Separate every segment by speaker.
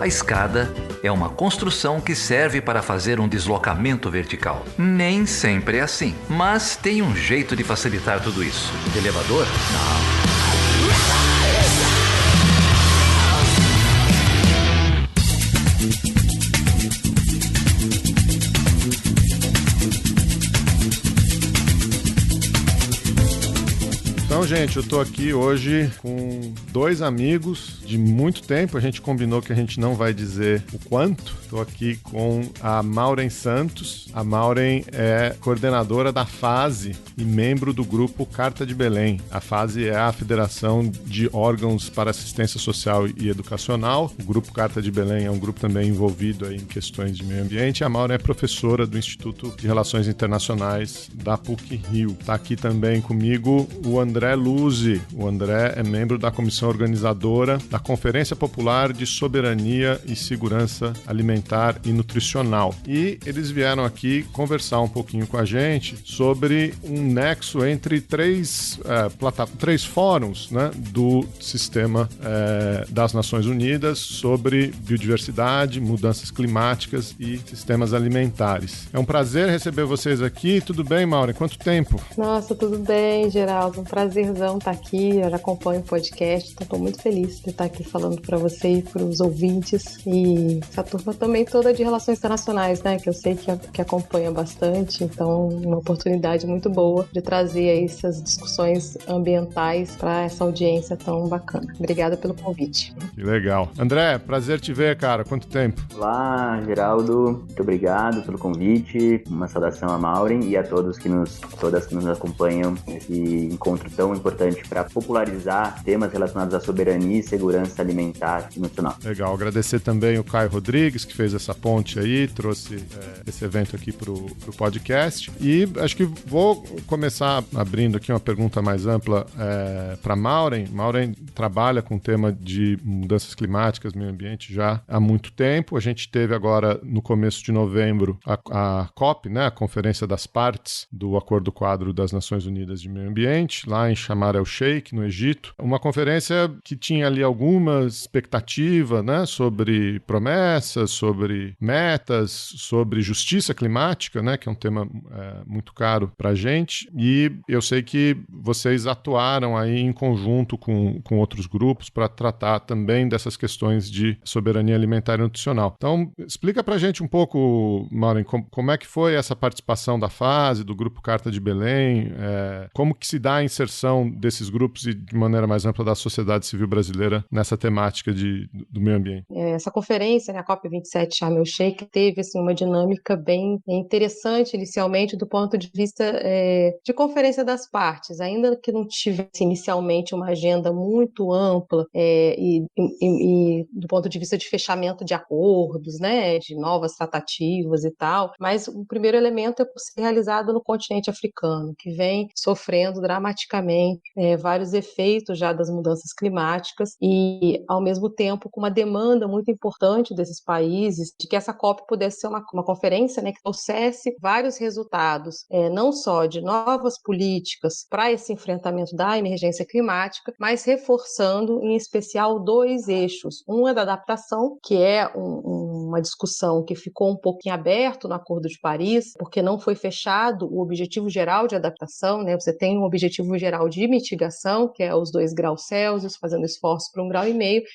Speaker 1: escada é uma construção que serve para fazer um deslocamento vertical. Nem sempre é assim, mas tem um jeito de facilitar tudo isso. Elevador? Não.
Speaker 2: Então, gente, eu tô aqui hoje com dois amigos de muito tempo. A gente combinou que a gente não vai dizer o quanto. Tô aqui com a Maureen Santos. A Maureen é coordenadora da FASE e membro do grupo Carta de Belém. A FASE é a Federação de Órgãos para Assistência Social e Educacional. O grupo Carta de Belém é um grupo também envolvido aí em questões de meio ambiente. A Maureen é professora do Instituto de Relações Internacionais da PUC-Rio. Tá aqui também comigo o André Luzzi. O André é membro da comissão organizadora da Conferência Popular de Soberania e Segurança Alimentar e Nutricional. E eles vieram aqui conversar um pouquinho com a gente sobre um nexo entre três fóruns, né, do sistema das Nações Unidas sobre biodiversidade, mudanças climáticas e sistemas alimentares. É um prazer receber vocês aqui. Tudo bem, Maureen? Quanto tempo?
Speaker 3: Nossa, tudo bem, Geraldo. Um prazerzão estar aqui. Eu já acompanho o podcast, então estou muito feliz de estar aqui falando para você e para os ouvintes. E essa turma também toda de relações internacionais, né? Que eu sei que acompanha bastante. Então, uma oportunidade muito boa de trazer aí essas discussões ambientais para essa audiência tão bacana. Obrigada pelo convite.
Speaker 2: Que legal. André, prazer te ver, cara. Quanto tempo?
Speaker 4: Olá, Geraldo. Muito obrigado pelo convite. Uma saudação a Maureen e a todas que nos acompanham nesse encontro tão importante para popularizar temas relacionados à soberania e segurança alimentar e nutricional.
Speaker 2: Legal. Agradecer também o Caio Rodrigues, que fez essa ponte aí, trouxe esse evento aqui pro podcast. E acho que vou começar abrindo aqui uma pergunta mais ampla para Maureen. Maureen trabalha com o tema de mudanças climáticas, meio ambiente já há muito tempo. A gente teve agora, no começo de novembro, a COP, né, a Conferência das Partes do Acordo Quadro das Nações Unidas de Meio Ambiente, lá em Sharm el-Sheikh, no Egito. Uma conferência que tinha ali alguma expectativa, né, sobre promessas, sobre metas, sobre justiça climática, né, que é um tema muito caro para a gente. E eu sei que vocês atuaram aí em conjunto com outros grupos para tratar também dessas questões de soberania alimentar e nutricional. Então, explica para a gente um pouco, Maureen, como é que foi essa participação da FASE, do Grupo Carta de Belém, como que se dá a inserção desses grupos e, de maneira mais ampla, da sociedade civil brasileira nessa temática do meio ambiente.
Speaker 3: Essa conferência, né, a COP27 Sharm el-Sheikh, teve assim, uma dinâmica bem interessante inicialmente do ponto de vista de conferência das partes, ainda que não tivesse inicialmente uma agenda muito ampla e do ponto de vista de fechamento de acordos, né, de novas tratativas e tal, mas o primeiro elemento é por ser realizado no continente africano, que vem sofrendo dramaticamente vários efeitos já das mudanças climáticas e, ao mesmo tempo, com uma demanda muito importante desses países de que essa COP pudesse ser uma conferência, né, que trouxesse vários resultados, não só de novas políticas para esse enfrentamento da emergência climática, mas reforçando, em especial, dois eixos. Um é da adaptação, que é uma discussão que ficou um pouquinho aberto no Acordo de Paris, porque não foi fechado o objetivo geral de adaptação, né? Você tem um objetivo geral de mitigação, que é os 2 graus Celsius, fazendo esforço para 1,5 graus,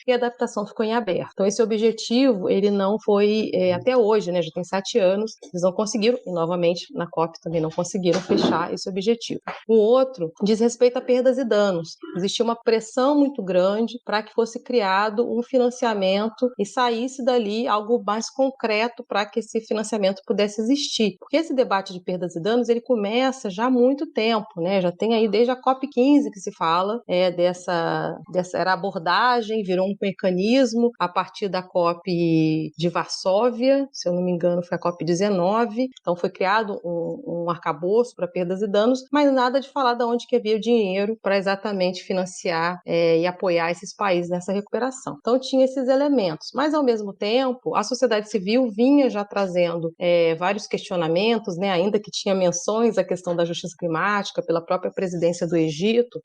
Speaker 3: e a adaptação ficou em aberto. Então, esse objetivo, ele não foi, até hoje, né? Já tem 7 anos, eles não conseguiram, e novamente na COP também não conseguiram fechar esse objetivo. O outro diz respeito a perdas e danos. Existia uma pressão muito grande para que fosse criado um financiamento e saísse dali algo mais concreto para que esse financiamento pudesse existir. Porque esse debate de perdas e danos, ele começa já há muito tempo, né? Já tem aí desde a COP15 que se fala dessa era a abordagem, virou um mecanismo a partir da COP de Varsóvia, se eu não me engano foi a COP19, então foi criado um arcabouço para perdas e danos, mas nada de falar de onde que havia o dinheiro para exatamente financiar e apoiar esses países nessa recuperação. Então tinha esses elementos, mas ao mesmo tempo a sociedade civil vinha já trazendo vários questionamentos, né, ainda que tinha menções à questão da justiça climática pela própria presidência do Egito,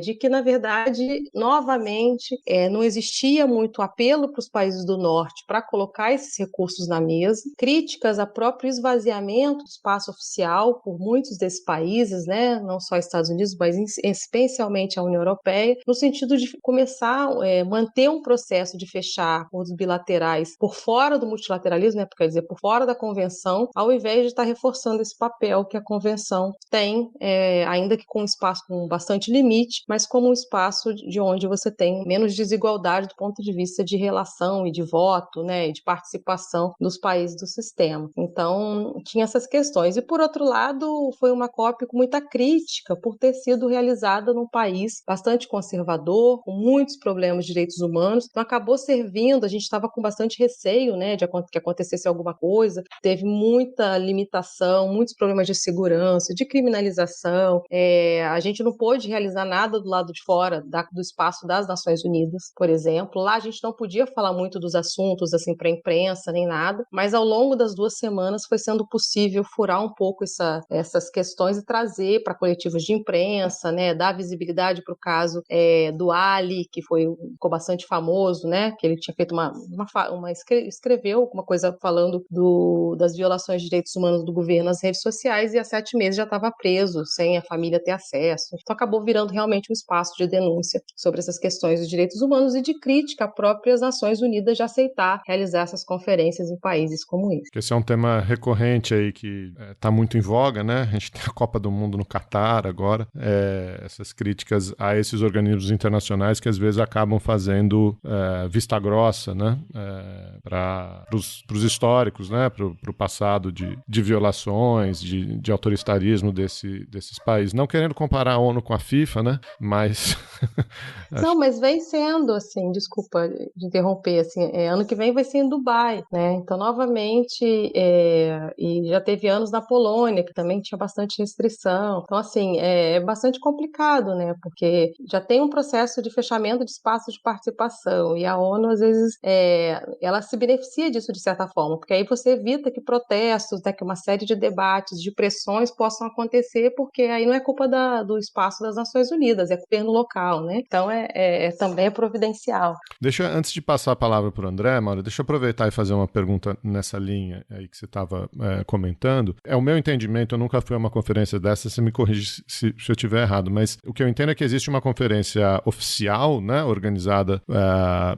Speaker 3: de que, na verdade, novamente, não existia muito apelo para os países do norte para colocar esses recursos na mesa, críticas ao próprio esvaziamento do espaço oficial por muitos desses países, né, não só Estados Unidos, mas especialmente a União Europeia, no sentido de começar a manter um processo de fechar acordos bilaterais por fora do multilateralismo, né, quer dizer, por fora da convenção, ao invés de estar reforçando esse papel que a convenção tem, ainda que com um espaço com bastante limite, mas como um espaço de onde você tem menos desigualdade do ponto de vista de relação e de voto, né, e de participação dos países do sistema. Então, tinha essas questões. E, por outro lado, foi uma COP com muita crítica por ter sido realizada num país bastante conservador, com muitos problemas de direitos humanos. Então, acabou servindo, a gente estava com bastante receio, né, de que acontecesse alguma coisa, teve muita limitação, muitos problemas de segurança, de criminalização. A gente não pôde realizar nada do lado de fora do espaço das Nações Unidas, por exemplo. Lá a gente não podia falar muito dos assuntos assim para a imprensa nem nada, mas ao longo das 2 semanas foi sendo possível furar um pouco essas questões e trazer para coletivos de imprensa, né, dar visibilidade para o caso do Ali, que ficou bastante famoso, né, que ele tinha feito escreveu alguma coisa falando das violações de direitos humanos do governo nas redes sociais, e há 7 meses já estava preso, sem a família ter acesso. Então acabou virando realmente um espaço de denúncia sobre essas questões dos direitos humanos e de crítica à próprias Nações Unidas de aceitar realizar essas conferências em países como esse.
Speaker 2: Esse é um tema recorrente aí que está muito em voga, né? A gente tem a Copa do Mundo no Catar agora, essas críticas a esses organismos internacionais que às vezes acabam fazendo vista grossa, né? Para os históricos, né? Para o passado de violações, de autoritarismo desses países. Não querendo comparar a ONU com a FIFA, né? Mas...
Speaker 3: Não, mas vem sendo, assim, desculpa de interromper, assim, ano que vem vai ser em Dubai, né? Então, novamente, e já teve anos na Polônia, que também tinha bastante restrição. Então, assim, é bastante complicado, né? Porque já tem um processo de fechamento de espaços de participação, e a ONU, às vezes, ela se beneficia disso de certa forma, porque aí você evita que protestos, né, que uma série de debates, de pressões possam acontecer, porque aí não é culpa do espaço das Nações Unidas, é governo local, né? Então, também é providencial.
Speaker 2: Antes de passar a palavra para o André, Mauro, deixa eu aproveitar e fazer uma pergunta nessa linha aí que você estava comentando. O meu entendimento, eu nunca fui a uma conferência dessa, você me corrige se eu estiver errado, mas o que eu entendo é que existe uma conferência oficial, né, organizada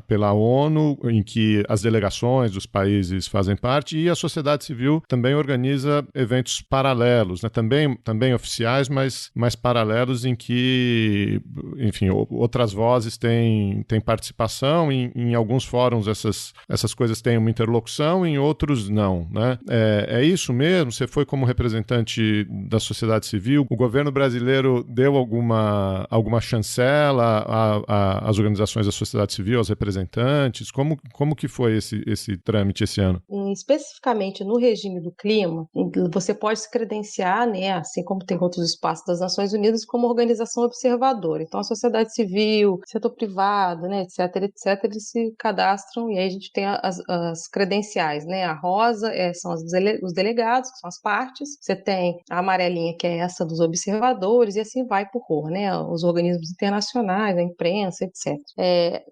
Speaker 2: pela ONU, em que as delegações dos países fazem parte, e a sociedade civil também organiza eventos paralelos, né, também oficiais, mas paralelos, em que, enfim, outras vozes têm participação. Em alguns fóruns essas coisas têm uma interlocução, em outros não, né? É isso mesmo? Você foi como representante da sociedade civil? O governo brasileiro deu alguma chancela às organizações da sociedade civil, aos representantes? Como que foi esse trâmite esse ano?
Speaker 3: Especificamente no regime do clima, você pode se credenciar, né, assim como tem outros espaços das Nações Unidas, como organização observadora. Então, a sociedade civil, setor privado, né, etc, eles se cadastram, e aí a gente tem as credenciais, né? A rosa são os delegados, que são as partes. Você tem a amarelinha, que é essa dos observadores, e assim vai por cor, né? Os organismos internacionais, a imprensa, etc.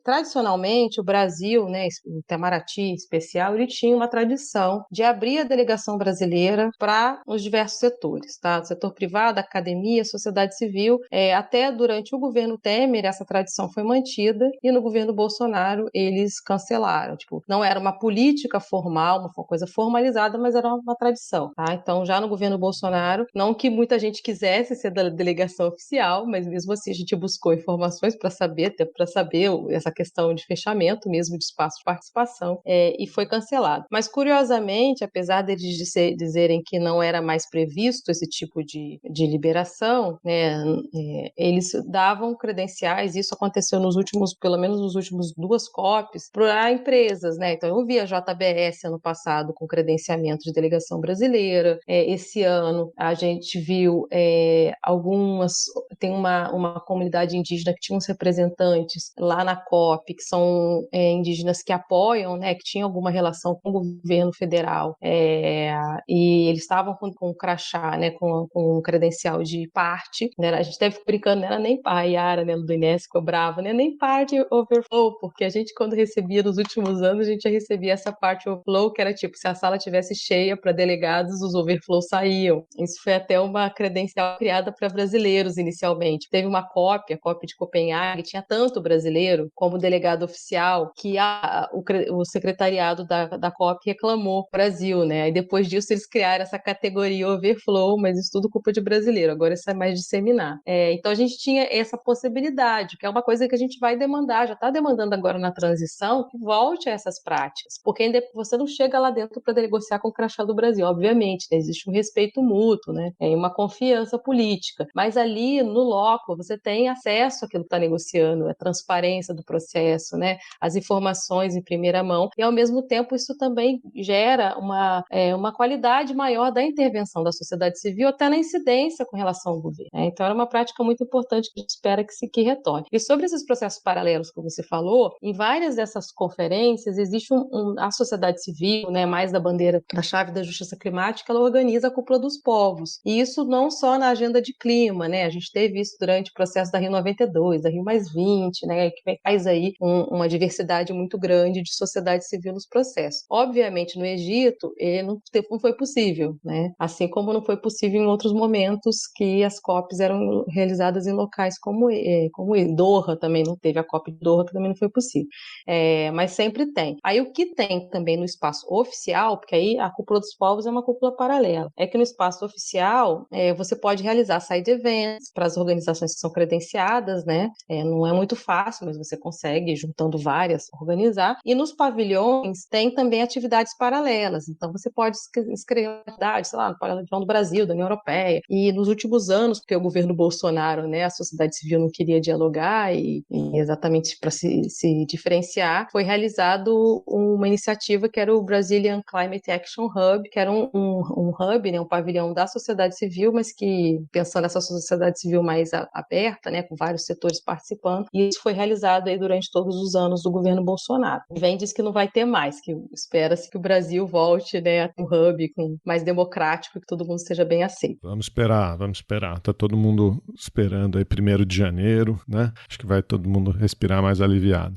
Speaker 3: Tradicionalmente, o Brasil, né, o Itamaraty em especial, ele tinha uma tradição de abrir a delegação brasileira para os diversos setores, tá? Setor privado, academia, sociedade civil. Até durante o governo Temer, essa tradição foi mantida, e no governo Bolsonaro eles cancelaram. Tipo, não era uma política formal, uma coisa formalizada, mas era uma tradição, tá? Então, já no governo Bolsonaro, não que muita gente quisesse ser da delegação oficial, mas mesmo assim a gente buscou informações para saber essa questão de fechamento mesmo de espaço de participação, e foi cancelado. Mas, curiosamente, apesar deles dizerem que não era mais previsto esse tipo de liberação, né, eles davam credenciais. Isso aconteceu pelo menos nos últimos 2 COPs, para empresas, né? Então, eu vi a JBS ano passado com credenciamento de delegação brasileira. Esse ano a gente viu tem uma comunidade indígena que tinha uns representantes lá na COP, que são indígenas que apoiam, né? Que tinha alguma relação com o governo federal, e eles estavam com crachá, né, com um credencial de parte, né, a gente deve ficar brincando, não era nem a Yara, né, do Inés ficou brava, né, nem parte overflow, porque a gente quando recebia nos últimos anos, a gente já recebia essa parte overflow, que era tipo, se a sala tivesse cheia para delegados, os overflows saíam. Isso foi até uma credencial criada para brasileiros inicialmente. Teve uma cópia, a cópia de Copenhague, tinha tanto brasileiro como delegado oficial que o secretariado da COP reclamou o Brasil, né? E depois disso eles criaram essa categoria overflow, mas isso tudo culpa de brasileiro, agora isso é mais disseminar. Então a gente tinha essa possibilidade, que é uma coisa que a gente vai demandar, já está demandando agora na transição, que volte a essas práticas, porque você não chega lá dentro para negociar com o crachá do Brasil, obviamente, né? Existe um respeito mútuo, né? Uma confiança política, mas ali no loco você tem acesso àquilo que está negociando, a transparência do processo, né? As informações em primeira mão, e ao mesmo tempo isso também gera uma qualidade maior da intervenção da sociedade civil até na incidência com relação ao governo, né? Então era uma prática muito importante que a gente espera que retorne. E sobre esses processos paralelos que você falou, em várias dessas conferências existe a sociedade civil, né, mais da bandeira da chave da justiça climática, ela organiza a Cúpula dos Povos. E isso não só na agenda de clima, né? A gente teve isso durante o processo da Rio 92, da Rio +20, né, que faz aí uma diversidade muito grande de sociedade civil nos processos. Obviamente, no Egito, não foi possível, né? Assim como não foi possível em outros momentos que as COPs eram realizadas em locais como Doha também não teve, a COP de Doha que também não foi possível. Mas sempre tem. Aí o que tem também no espaço oficial, porque aí a Cúpula dos Povos é uma cúpula paralela, é que no espaço oficial você pode realizar side events para as organizações que são credenciadas, né? Não é muito fácil, mas você consegue, juntando várias, organizar. E nos pavilhões tem também atividades paralelas. Então você pode inscrever atividades, sei lá, no pavilhão do Brasil, da União Europeia. E nos últimos anos, porque o governo Bolsonaro, né, a sociedade civil não queria dialogar e exatamente para se diferenciar, foi realizado uma iniciativa que era o Brazilian Climate Action Hub, que era um hub, né, um pavilhão da sociedade civil, mas que, pensando nessa sociedade civil mais aberta, né, com vários setores participando, e isso foi realizado aí durante todos os anos do governo Bolsonaro. E vem diz que não vai ter mais, que espera-se que o Brasil volte, né, a um hub mais democrático, que todo mundo seja bem aceito.
Speaker 2: Vamos esperar. Tá todo mundo esperando aí 1º de janeiro, né? Acho que vai todo mundo respirar mais aliviado.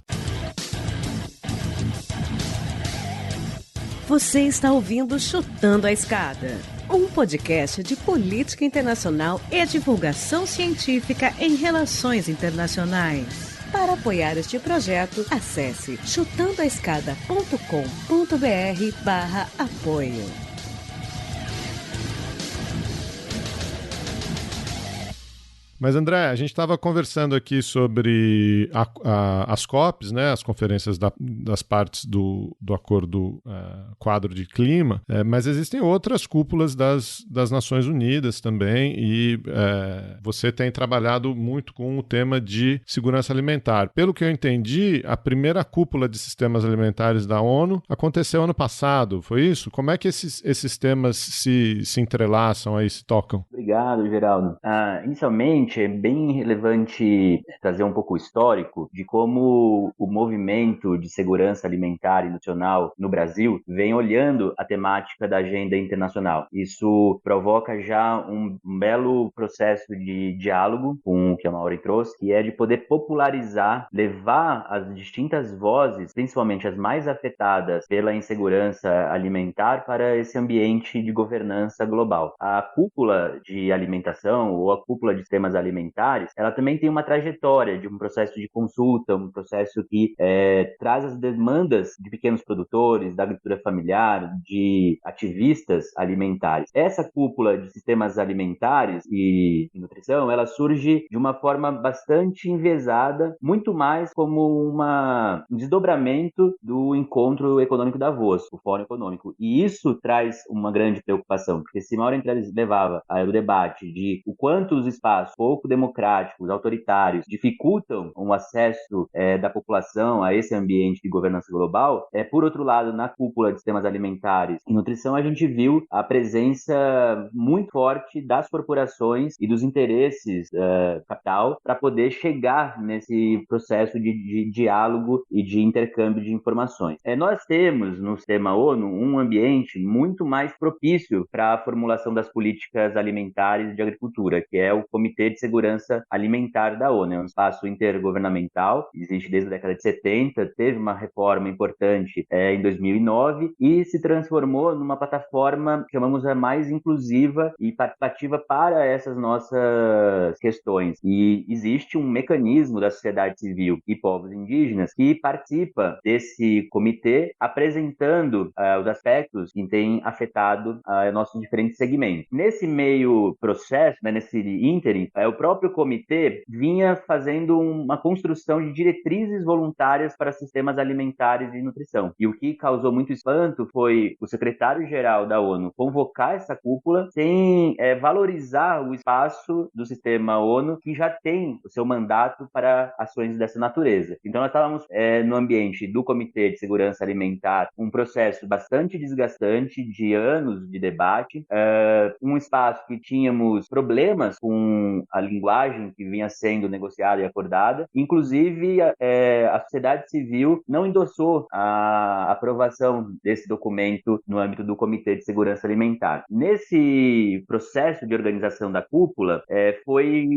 Speaker 5: Você está ouvindo Chutando a Escada, um podcast de política internacional e divulgação científica em relações internacionais. Para apoiar este projeto, acesse chutandoaescada.com.br/apoio.
Speaker 2: Mas, André, a gente estava conversando aqui sobre as COPs, né, as conferências das partes do Acordo Quadro de Clima, mas existem outras cúpulas das Nações Unidas também, e você tem trabalhado muito com o tema de segurança alimentar. Pelo que eu entendi, a primeira cúpula de sistemas alimentares da ONU aconteceu ano passado, foi isso? Como é que esses temas se entrelaçam aí, se tocam?
Speaker 4: Obrigado, Geraldo. Inicialmente, é bem relevante trazer um pouco o histórico de como o movimento de segurança alimentar e nutricional no Brasil vem olhando a temática da agenda internacional. Isso provoca já um belo processo de diálogo com o que a Maureen trouxe, que é de poder popularizar, levar as distintas vozes, principalmente as mais afetadas pela insegurança alimentar, para esse ambiente de governança global. A cúpula de alimentação ou a cúpula de temas alimentares, ela também tem uma trajetória de um processo de consulta, um processo que traz as demandas de pequenos produtores, da agricultura familiar, de ativistas alimentares. Essa cúpula de sistemas alimentares e nutrição, ela surge de uma forma bastante enviesada, muito mais como um desdobramento do encontro econômico da Davos, o Fórum Econômico. E isso traz uma grande preocupação, porque se Maureen levava o debate de o quanto os espaços pouco democráticos, autoritários, dificultam o acesso da população a esse ambiente de governança global, por outro lado, na cúpula de sistemas alimentares e nutrição, a gente viu a presença muito forte das corporações e dos interesses capital para poder chegar nesse processo de diálogo e de intercâmbio de informações. Nós temos no sistema ONU um ambiente muito mais propício para a formulação das políticas alimentares de agricultura, que é o Comitê de Segurança Alimentar da ONU. É um espaço intergovernamental, existe desde a década de 70, teve uma reforma importante em 2009 e se transformou numa plataforma que chamamos a mais inclusiva e participativa para essas nossas questões. E existe um mecanismo da sociedade civil e povos indígenas que participa desse comitê apresentando os aspectos que têm afetado nossos diferentes segmentos. Nesse meio processo, nesse ínterim, o próprio comitê vinha fazendo uma construção de diretrizes voluntárias para sistemas alimentares e nutrição. E o que causou muito espanto foi o secretário-geral da ONU convocar essa cúpula sem valorizar o espaço do sistema ONU, que já tem o seu mandato para ações dessa natureza. Então nós estávamos no ambiente do Comitê de Segurança Alimentar, um processo bastante desgastante de anos de debate, um espaço que tínhamos problemas com a linguagem que vinha sendo negociada e acordada. Inclusive, a sociedade civil não endossou a aprovação desse documento no âmbito do Comitê de Segurança Alimentar. Nesse processo de organização da cúpula, foi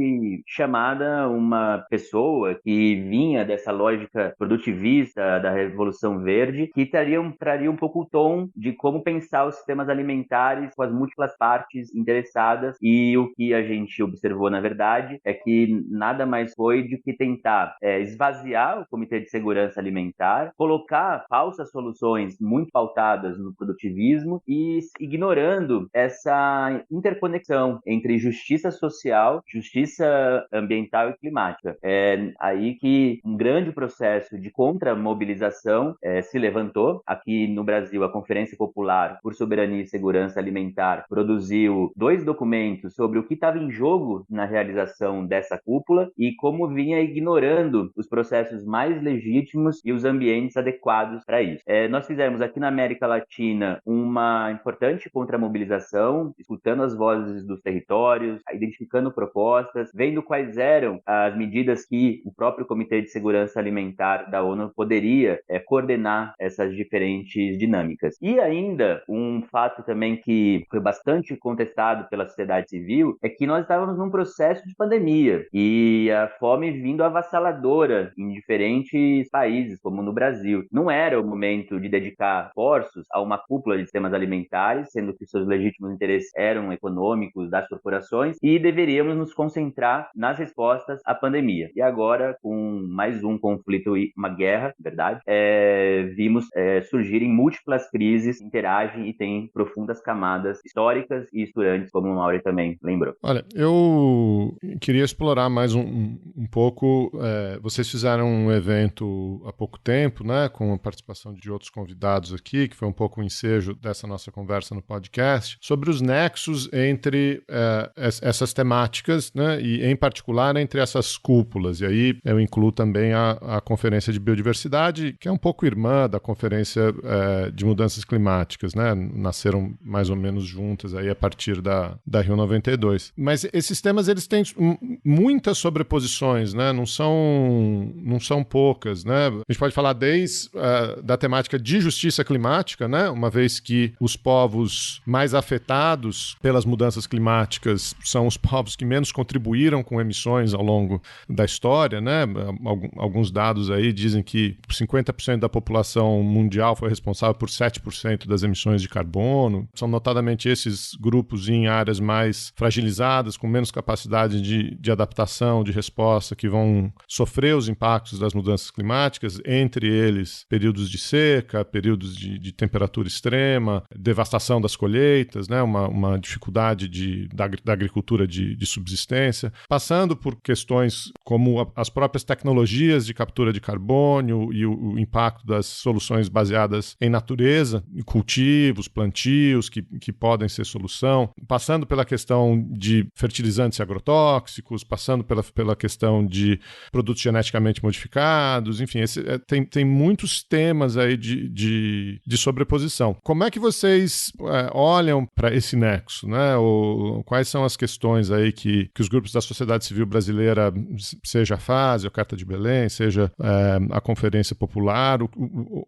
Speaker 4: chamada uma pessoa que vinha dessa lógica produtivista da Revolução Verde, que traria um pouco o tom de como pensar os sistemas alimentares com as múltiplas partes interessadas, e o que a gente observou, na verdade, é que nada mais foi do que tentar esvaziar o Comitê de Segurança Alimentar, colocar falsas soluções muito pautadas no produtivismo e ignorando essa interconexão entre justiça social, justiça ambiental e climática. É aí que um grande processo de contramobilização se levantou. Aqui no Brasil, a Conferência Popular por Soberania e Segurança Alimentar produziu 2 documentos sobre o que estava em jogo na realização dessa cúpula e como vinha ignorando os processos mais legítimos e os ambientes adequados para isso. Nós fizemos aqui na América Latina uma importante contramobilização, escutando as vozes dos territórios, identificando propostas, vendo quais eram as medidas que o próprio Comitê de Segurança Alimentar da ONU poderia coordenar essas diferentes dinâmicas. E ainda, um fato também que foi bastante contestado pela sociedade civil é que nós estávamos num processo de pandemia e a fome vindo avassaladora em diferentes países, como no Brasil. Não era o momento de dedicar esforços a uma cúpula de sistemas alimentares, sendo que seus legítimos interesses eram econômicos das corporações, e deveríamos nos concentrar nas respostas à pandemia. E agora, com mais um conflito e uma guerra, verdade, vimos surgirem múltiplas crises, interagem e têm profundas camadas históricas e estruturantes, como o Mauri também lembrou.
Speaker 2: Olha, eu queria explorar mais um pouco. Vocês fizeram um evento há pouco tempo, né, com a participação de outros convidados aqui, que foi um pouco o ensejo dessa nossa conversa no podcast, sobre os nexos entre essas temáticas, né, e em particular entre essas cúpulas. E aí eu incluo também a Conferência de Biodiversidade, que é um pouco irmã da Conferência de Mudanças Climáticas, né? Nasceram mais ou menos juntas aí a partir da Rio 92. Mas esses temas, eles têm muitas sobreposições, né? Não são poucas, né? A gente pode falar desde da temática de justiça climática, né? Uma vez que os povos mais afetados pelas mudanças climáticas são os povos que menos contribuíram com emissões ao longo da história, né? Alguns dados aí dizem que 50% da população mundial foi responsável por 7% das emissões de carbono. São notadamente esses grupos em áreas mais fragilizadas, com menos capacidade de adaptação, de resposta, que vão sofrer os impactos das mudanças climáticas, entre eles períodos de seca, períodos de temperatura extrema, devastação das colheitas, né? Uma dificuldade da agricultura de subsistência, passando por questões como as próprias tecnologias de captura de carbono e o impacto das soluções baseadas em natureza, em cultivos, plantios que podem ser solução, passando pela questão de fertilizantes e agrotóxicos, passando pela questão de produtos geneticamente modificados, enfim, tem muitos temas aí de sobreposição. Como é que vocês olham para esse nexo, né? Quais são as questões aí que os grupos da sociedade civil brasileira, seja a FASE, a Carta de Belém, seja a Conferência Popular,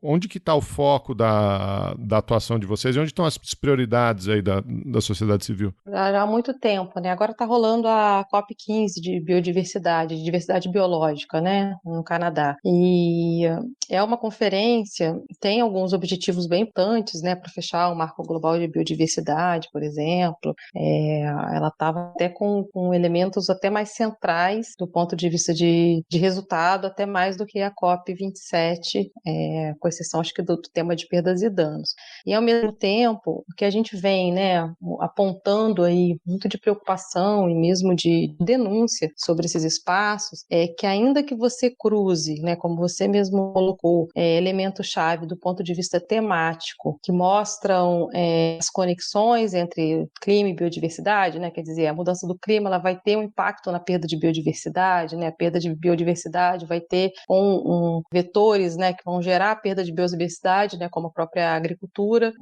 Speaker 2: onde que está o foco da atuação de vocês e onde estão as prioridades aí da sociedade civil?
Speaker 3: Já há muito tempo, né? Agora está rolando a COP15 de biodiversidade, de diversidade biológica, né? No Canadá. E é uma conferência, tem alguns objetivos bem importantes, né? Para fechar o marco global de biodiversidade, por exemplo. Ela estava até com elementos até mais centrais do ponto de vista de resultado, até mais do que a COP27, com exceção, acho que, do tema de perdas e danos. E, ao mesmo tempo, o que a gente vem, né, apontando aí muito de preocupação e mesmo de denúncia sobre esses espaços, é que ainda que você cruze, né, como você mesmo colocou, elementos-chave do ponto de vista temático, que mostram as conexões entre clima e biodiversidade, né, quer dizer, a mudança do clima ela vai ter um impacto na perda de biodiversidade, né, a perda de biodiversidade vai ter vetores, né, que vão gerar a perda de biodiversidade, né, como a própria agricultura,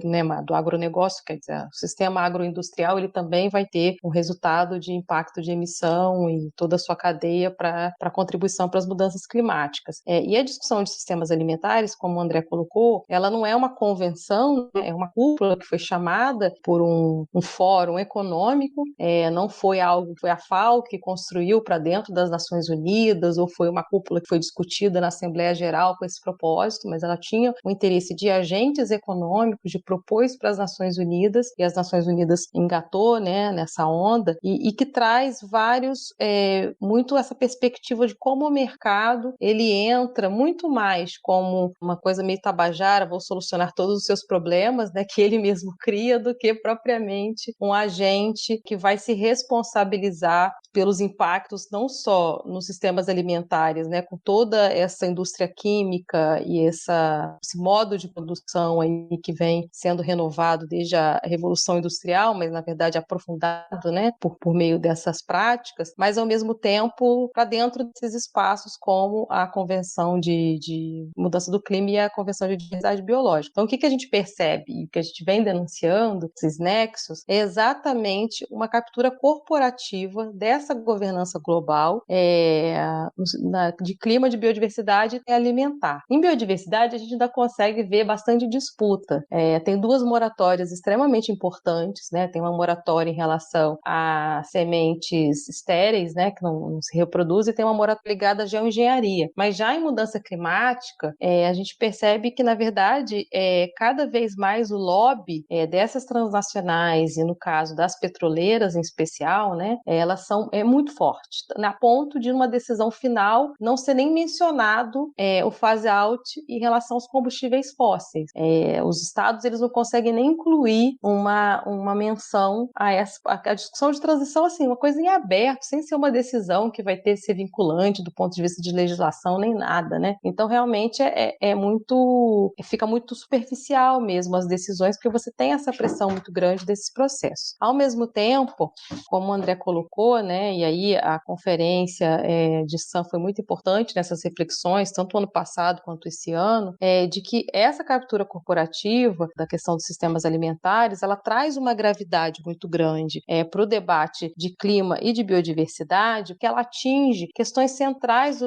Speaker 3: né, do agronegócio, quer dizer, o sistema agroindustrial ele também vai ter um resultado de impacto de emissão e toda a sua cadeia para a contribuição para as mudanças climáticas. E a discussão de sistemas alimentares, como o André colocou, ela não é uma convenção, né, é uma cúpula que foi chamada por um fórum econômico, não foi algo que foi a FAO que construiu para dentro das Nações Unidas, ou foi uma cúpula que foi discutida na Assembleia Geral com esse propósito, mas ela tinha o interesse de agentes econômicos, de propor isso para as Nações Unidas, e as Nações Unidas engatou, né, nessa onda, e que traz muito essa perspectiva de como o mercado ele entra muito mais como uma coisa meio tabajara, vou solucionar todos os seus problemas, né, que ele mesmo cria, do que propriamente um agente que vai se responsabilizar pelos impactos não só nos sistemas alimentares, né, com toda essa indústria química e esse modo de produção aí que vem sendo renovado desde a Revolução Industrial, mas na verdade aprofundado, né, por meio dessas práticas, mas ao mesmo tempo para dentro desses espaços como a Convenção de Mudança do Clima e a Convenção de Diversidade Biológica. Então o que a gente percebe e o que a gente vem denunciando, esses nexos, é exatamente uma captura corporativa dessa governança global de clima, de biodiversidade e alimentar. Em biodiversidade, a gente ainda consegue ver bastante disputa. Tem duas moratórias extremamente importantes, né? Tem uma moratória em relação a sementes estéreis, né? Que não se reproduzem, e tem uma moratória ligada à geoengenharia. Mas já em mudança climática, a gente percebe que, na verdade, cada vez mais o lobby dessas transnacionais, e no caso das petroleiras em especial, né? Elas são muito fortes, a ponto de uma decisão final não ser nem mencionado o phase out em relação aos combustíveis fósseis. Os estados eles não conseguem nem incluir uma menção a discussão de transição, assim, uma coisa em aberto, sem ser uma decisão que vai ter que ser vinculante do ponto de vista de legislação, nem nada, né? Então, realmente, fica muito superficial mesmo as decisões, porque você tem essa pressão muito grande desses processos. Ao mesmo tempo, como o André colocou, né, e aí a conferência de San foi muito importante nessas reflexões, tanto ano passado quanto esse ano, de que essa captura corporativa da questão dos sistemas alimentares, ela traz uma gravidade muito grande para o debate de clima e de biodiversidade, porque ela atinge questões centrais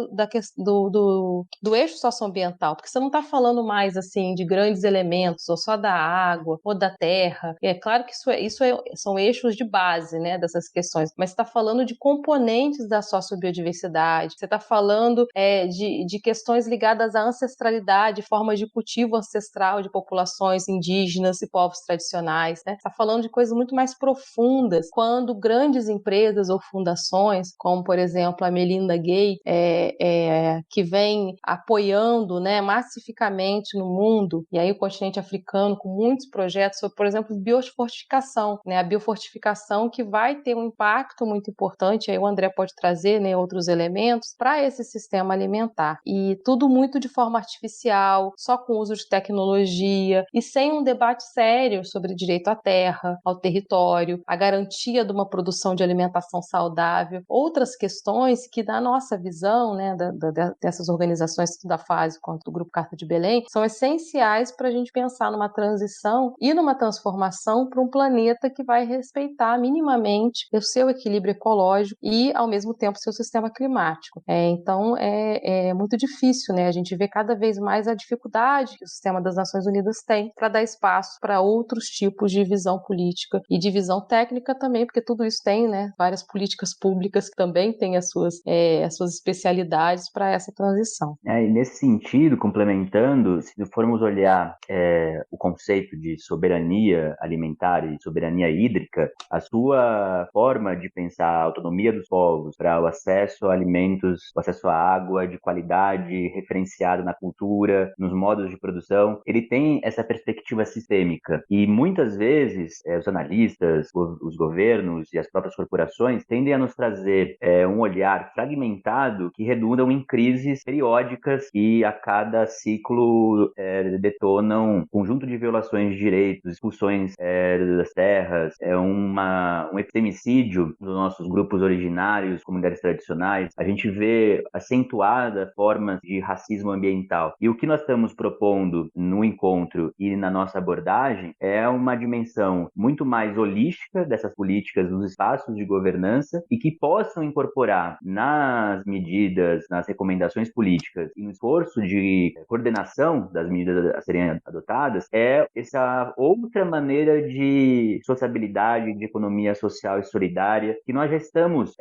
Speaker 3: do eixo socioambiental, porque você não está falando mais assim de grandes elementos, ou só da água, ou da terra. É claro que são eixos de base, né, dessas questões, mas você está falando de componentes da sociobiodiversidade, você está falando de questões ligadas à ancestralidade, formas de cultivo ancestral de populações indígenas e povos tradicionais, né? Está falando de coisas muito mais profundas, quando grandes empresas ou fundações, como por exemplo a Melinda Gates, que vem apoiando, né, massificamente no mundo, e aí o continente africano com muitos projetos sobre, por exemplo, biofortificação, né? A biofortificação que vai ter um impacto muito importante, aí o André pode trazer, né, outros elementos para esse sistema alimentar. E tudo muito de forma artificial, só com uso de tecnologia e sem um debate sério sobre direito à terra, ao território, a garantia de uma produção de alimentação saudável, outras questões que, da nossa visão, né, dessas organizações, tanto da FASE quanto do Grupo Carta de Belém, são essenciais para a gente pensar numa transição e numa transformação para um planeta que vai respeitar minimamente o seu equilíbrio ecológico e, ao mesmo tempo, o seu sistema climático. Então, é muito difícil, né? A gente vê cada vez mais a dificuldade que o sistema das Nações Unidas tem para dar espaço para outros tipos de visão política e de visão técnica também, porque tudo isso tem, né, várias políticas públicas que também têm as suas especialidades para essa transição.
Speaker 4: E nesse sentido, complementando, se formos olhar o conceito de soberania alimentar e soberania hídrica, a sua forma de pensar a autonomia dos povos para o acesso a alimentos, o acesso à água de qualidade, referenciado na cultura, nos modos de produção, ele tem essa perspectiva sistêmica. E muitas vezes os analistas, os governos e as próprias corporações tendem a nos trazer um olhar fragmentado que redundam em crises periódicas e a cada ciclo detonam um conjunto de violações de direitos, expulsões das terras, um epistemicídio dos nossos grupos originários, comunidades tradicionais. A gente vê acentuada formas de racismo ambiental. E o que nós estamos propondo no encontro e na nossa abordagem é uma dimensão muito mais holística dessas políticas dos espaços de governança e que possam incorporar nas medidas, nas recomendações políticas e no esforço de coordenação das medidas a serem adotadas, essa outra maneira de sociabilidade, de economia social e solidária que nós já estamos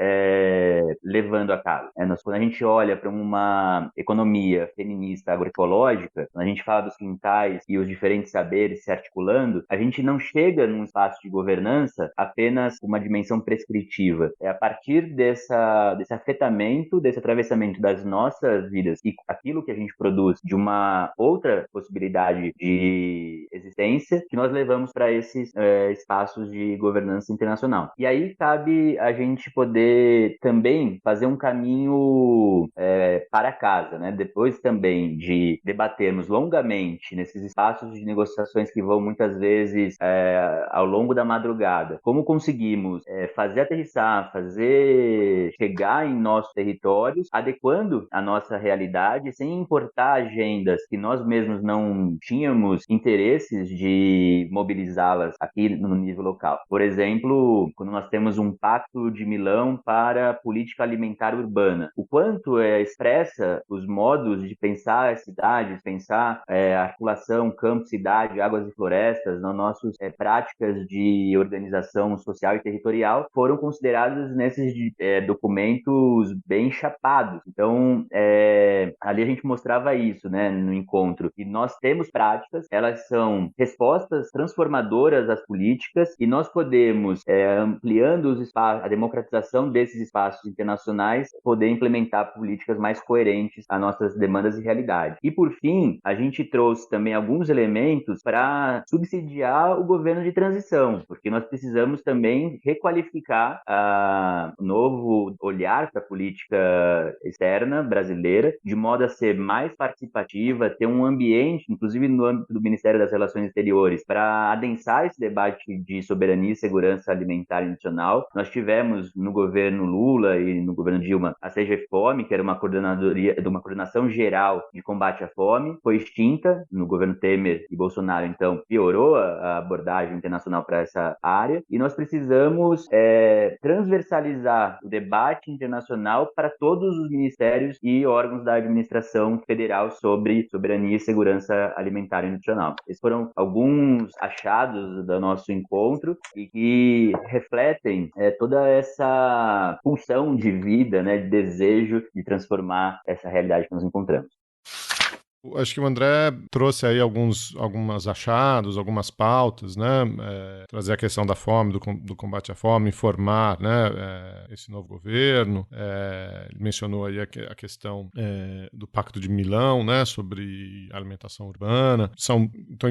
Speaker 4: levando a cabo. Quando a gente olha para uma economia feminista agroecológica, quando a gente fala dos quintais e os diferentes saberes se articulando, a gente não chega num espaço de governança apenas com uma dimensão prescritiva. É a partir desse afetamento, desse atravessamento das nossas vidas e aquilo que a gente produz de uma outra possibilidade de existência que nós levamos para esses espaços de governança internacional. E aí cabe a gente poder também fazer um caminho para casa, né? Depois também de debatermos longamente nesses espaços de negociações que vão muitas vezes ao longo da madrugada, como conseguimos fazer aterrissar, fazer chegar em nossos territórios, adequando a nossa realidade, sem importar agendas que nós mesmos não tínhamos interesses de mobilizá-las aqui no nível local. Por exemplo, quando nós temos um Pacto de Milão para a política alimentar urbana, o quanto expressa os modos de pensar as cidades, pensar a articulação campo-cidade, águas e florestas, nas nossas práticas de organização social e territorial, foram considerados nesses documentos bem chapados. Então, ali a gente mostrava isso, né, no encontro. E nós temos práticas, elas são respostas transformadoras às políticas e nós podemos, ampliando os espaços, a democratização desses espaços internacionais, poder implementar políticas mais coerentes às nossas demandas e realidade. E, por fim, a gente trouxe também alguns elementos para subsidiar o governo de transição, porque nós precisamos também requalificar o novo olhar para a política externa brasileira, de modo a ser mais participativa, ter um ambiente, inclusive no âmbito do Ministério das Relações Exteriores, para adensar esse debate de soberania e segurança alimentar nacional. Nós tivemos no governo Lula e no governo Dilma a CGFOME, que era uma coordenação geral de combate à fome, foi extinta no governo Temer e Bolsonaro, então piorou a abordagem internacional para essa área, e nós precisamos transversalizar o debate internacional para todos os ministérios e órgãos da administração federal sobre soberania e segurança alimentar e nutricional. Esses foram alguns achados do nosso encontro e que refletem toda essa pulsão de vida, né, de desejo de transformar essa realidade que nós encontramos.
Speaker 2: Acho que o André trouxe aí alguns achados, algumas pautas, né? Trazer a questão da fome, do combate à fome, informar, né? Esse novo governo. Ele mencionou aí a questão do Pacto de Milão, né? Sobre alimentação urbana.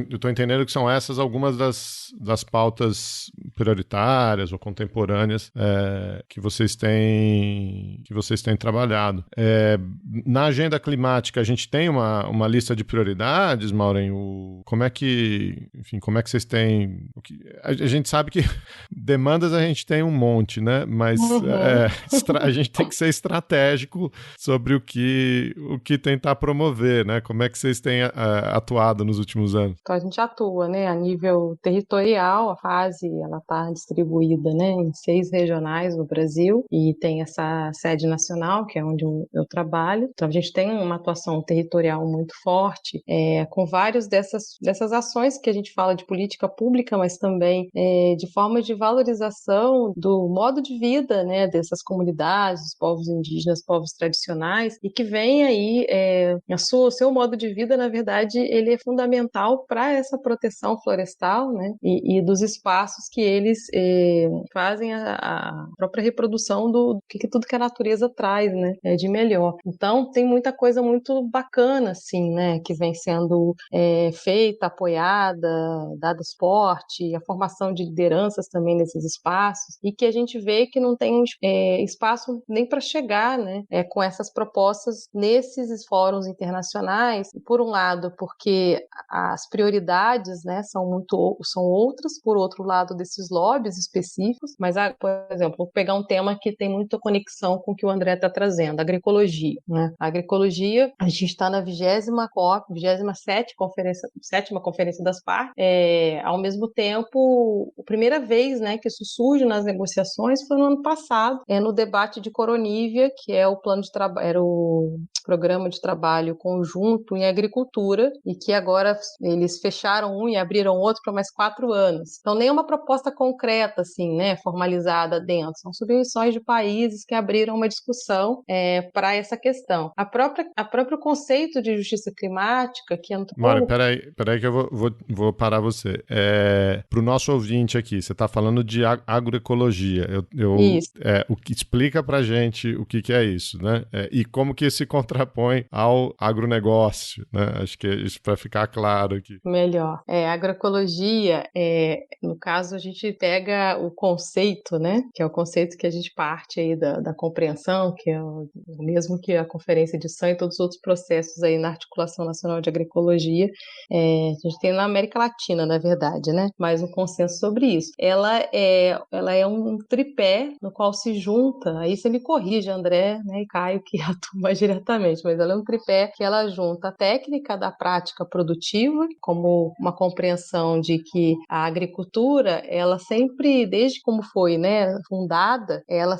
Speaker 2: Eu estou entendendo que são essas algumas das pautas prioritárias ou contemporâneas que vocês têm trabalhado. Na agenda climática, a gente tem uma lista de prioridades, Maureen? Como é que vocês têm... A gente sabe que demandas a gente tem um monte, né? Mas a gente tem que ser estratégico sobre o que tentar promover, né? Como é que vocês têm atuado nos últimos anos?
Speaker 3: Então a gente atua, né, a nível territorial. A fase ela está distribuída, né, em 6 regionais no Brasil e tem essa sede nacional, que é onde eu trabalho. Então a gente tem uma atuação territorial muito forte, com várias dessas ações que a gente fala de política pública, mas também de forma de valorização do modo de vida, né, dessas comunidades, dos povos indígenas, povos tradicionais, e que vem aí o seu modo de vida, na verdade, ele é fundamental para essa proteção florestal, né, e dos espaços que eles fazem a própria reprodução do que tudo que a natureza traz, né, de melhor. Então, tem muita coisa muito bacana, assim, né, que vem sendo feita, apoiada, dada suporte, a formação de lideranças também nesses espaços, e que a gente vê que não tem espaço nem para chegar, né, com essas propostas nesses fóruns internacionais, por um lado, porque as prioridades, né, são outras, por outro lado, desses lobbies específicos, mas, por exemplo, vou pegar um tema que tem muita conexão com o que o André está trazendo, a agroecologia, né? A agroecologia, a gente está na 27ª Conferência das Partes, ao mesmo tempo, a primeira vez, né, que isso surge nas negociações foi no ano passado, no debate de Coronívia, que é o era o programa de trabalho conjunto em agricultura, e que agora eles fecharam um e abriram outro para mais 4 anos. Então, nem uma proposta concreta, assim, né, formalizada dentro. São submissões de países que abriram uma discussão para essa questão. A próprio conceito de justiça climática, que é
Speaker 2: Mário, peraí que eu vou parar você. Para o nosso ouvinte aqui, você está falando de agroecologia.
Speaker 3: Isso.
Speaker 2: Explica para gente o que é isso, né? E como que se contrapõe ao agronegócio, né? Acho que é isso para ficar claro aqui.
Speaker 3: Melhor. A agroecologia, no caso, a gente pega o conceito, né? Que é o conceito que a gente parte aí da compreensão, que é o mesmo que a Conferência de São e todos os outros processos aí na Articulação Nacional de Agroecologia. A gente tem na América Latina, na verdade, né? Mais um consenso sobre isso. Ela é um tripé no qual se junta, aí você me corrige, André, né, e Caio, que atuam mais diretamente, mas ela é um tripé que ela junta a técnica da prática produtiva, como uma compreensão de que a agricultura, ela sempre, desde como foi, né, fundada, ela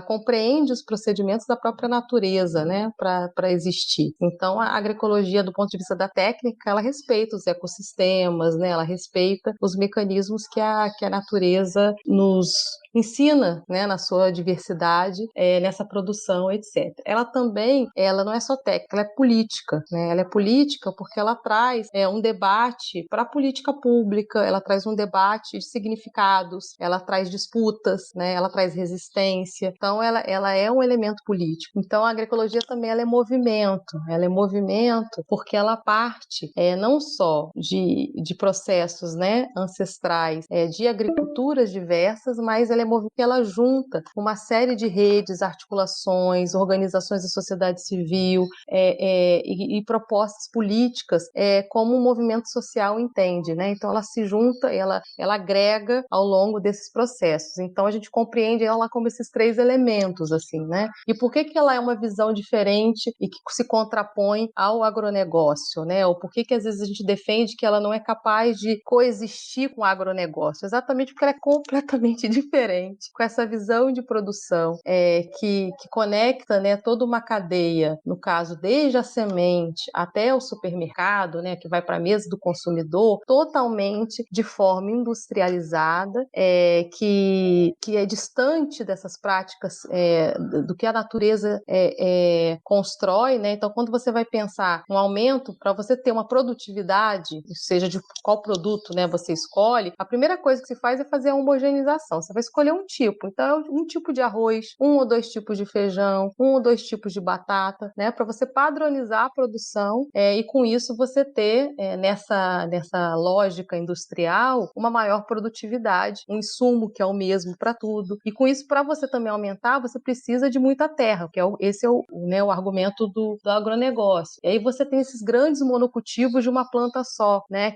Speaker 3: compreende os procedimentos da própria natureza, né, para existir. Então, a agroecologia, do ponto de vista da técnica, ela respeita os ecossistemas, né, ela respeita os mecanismos que a natureza nos ensina, né, na sua diversidade, nessa produção, etc. Ela não é só técnica, ela é política, né? Ela é política porque ela traz um debate para a política pública, ela traz um debate de significados, ela traz disputas, né? Ela traz resistência. Então, ela é um elemento político. Então, a agroecologia também ela é movimento porque ela parte não só de processos, né, ancestrais, de agriculturas diversas, mas ela junta uma série de redes, articulações, organizações da sociedade civil e propostas políticas como o movimento social entende, né? Então ela se junta, ela agrega ao longo desses processos. Então a gente compreende ela como esses 3 elementos, assim, né? E por que ela é uma visão diferente e que se contrapõe ao agronegócio, né? Ou por que às vezes a gente defende que ela não é capaz de coexistir com o agronegócio? Exatamente porque ela é completamente diferente, com essa visão de produção que conecta, né, toda uma cadeia, no caso, desde a semente até o supermercado, né, que vai para a mesa do consumidor, totalmente de forma industrializada, que é distante dessas práticas do que a natureza constrói, né? Então, quando você vai pensar um aumento, para você ter uma produtividade, seja de qual produto, né, você escolhe, a primeira coisa que se faz é fazer a homogeneização. Você vai escolher escolher um tipo. Então, um tipo de arroz, um ou dois tipos de feijão, um ou dois tipos de batata, né? Para você padronizar a produção e com isso você ter nessa lógica industrial uma maior produtividade, um insumo que é o mesmo para tudo. E com isso, para você também aumentar, você precisa de muita terra, que esse é o argumento do agronegócio. E aí você tem esses grandes monocultivos de uma planta só, né?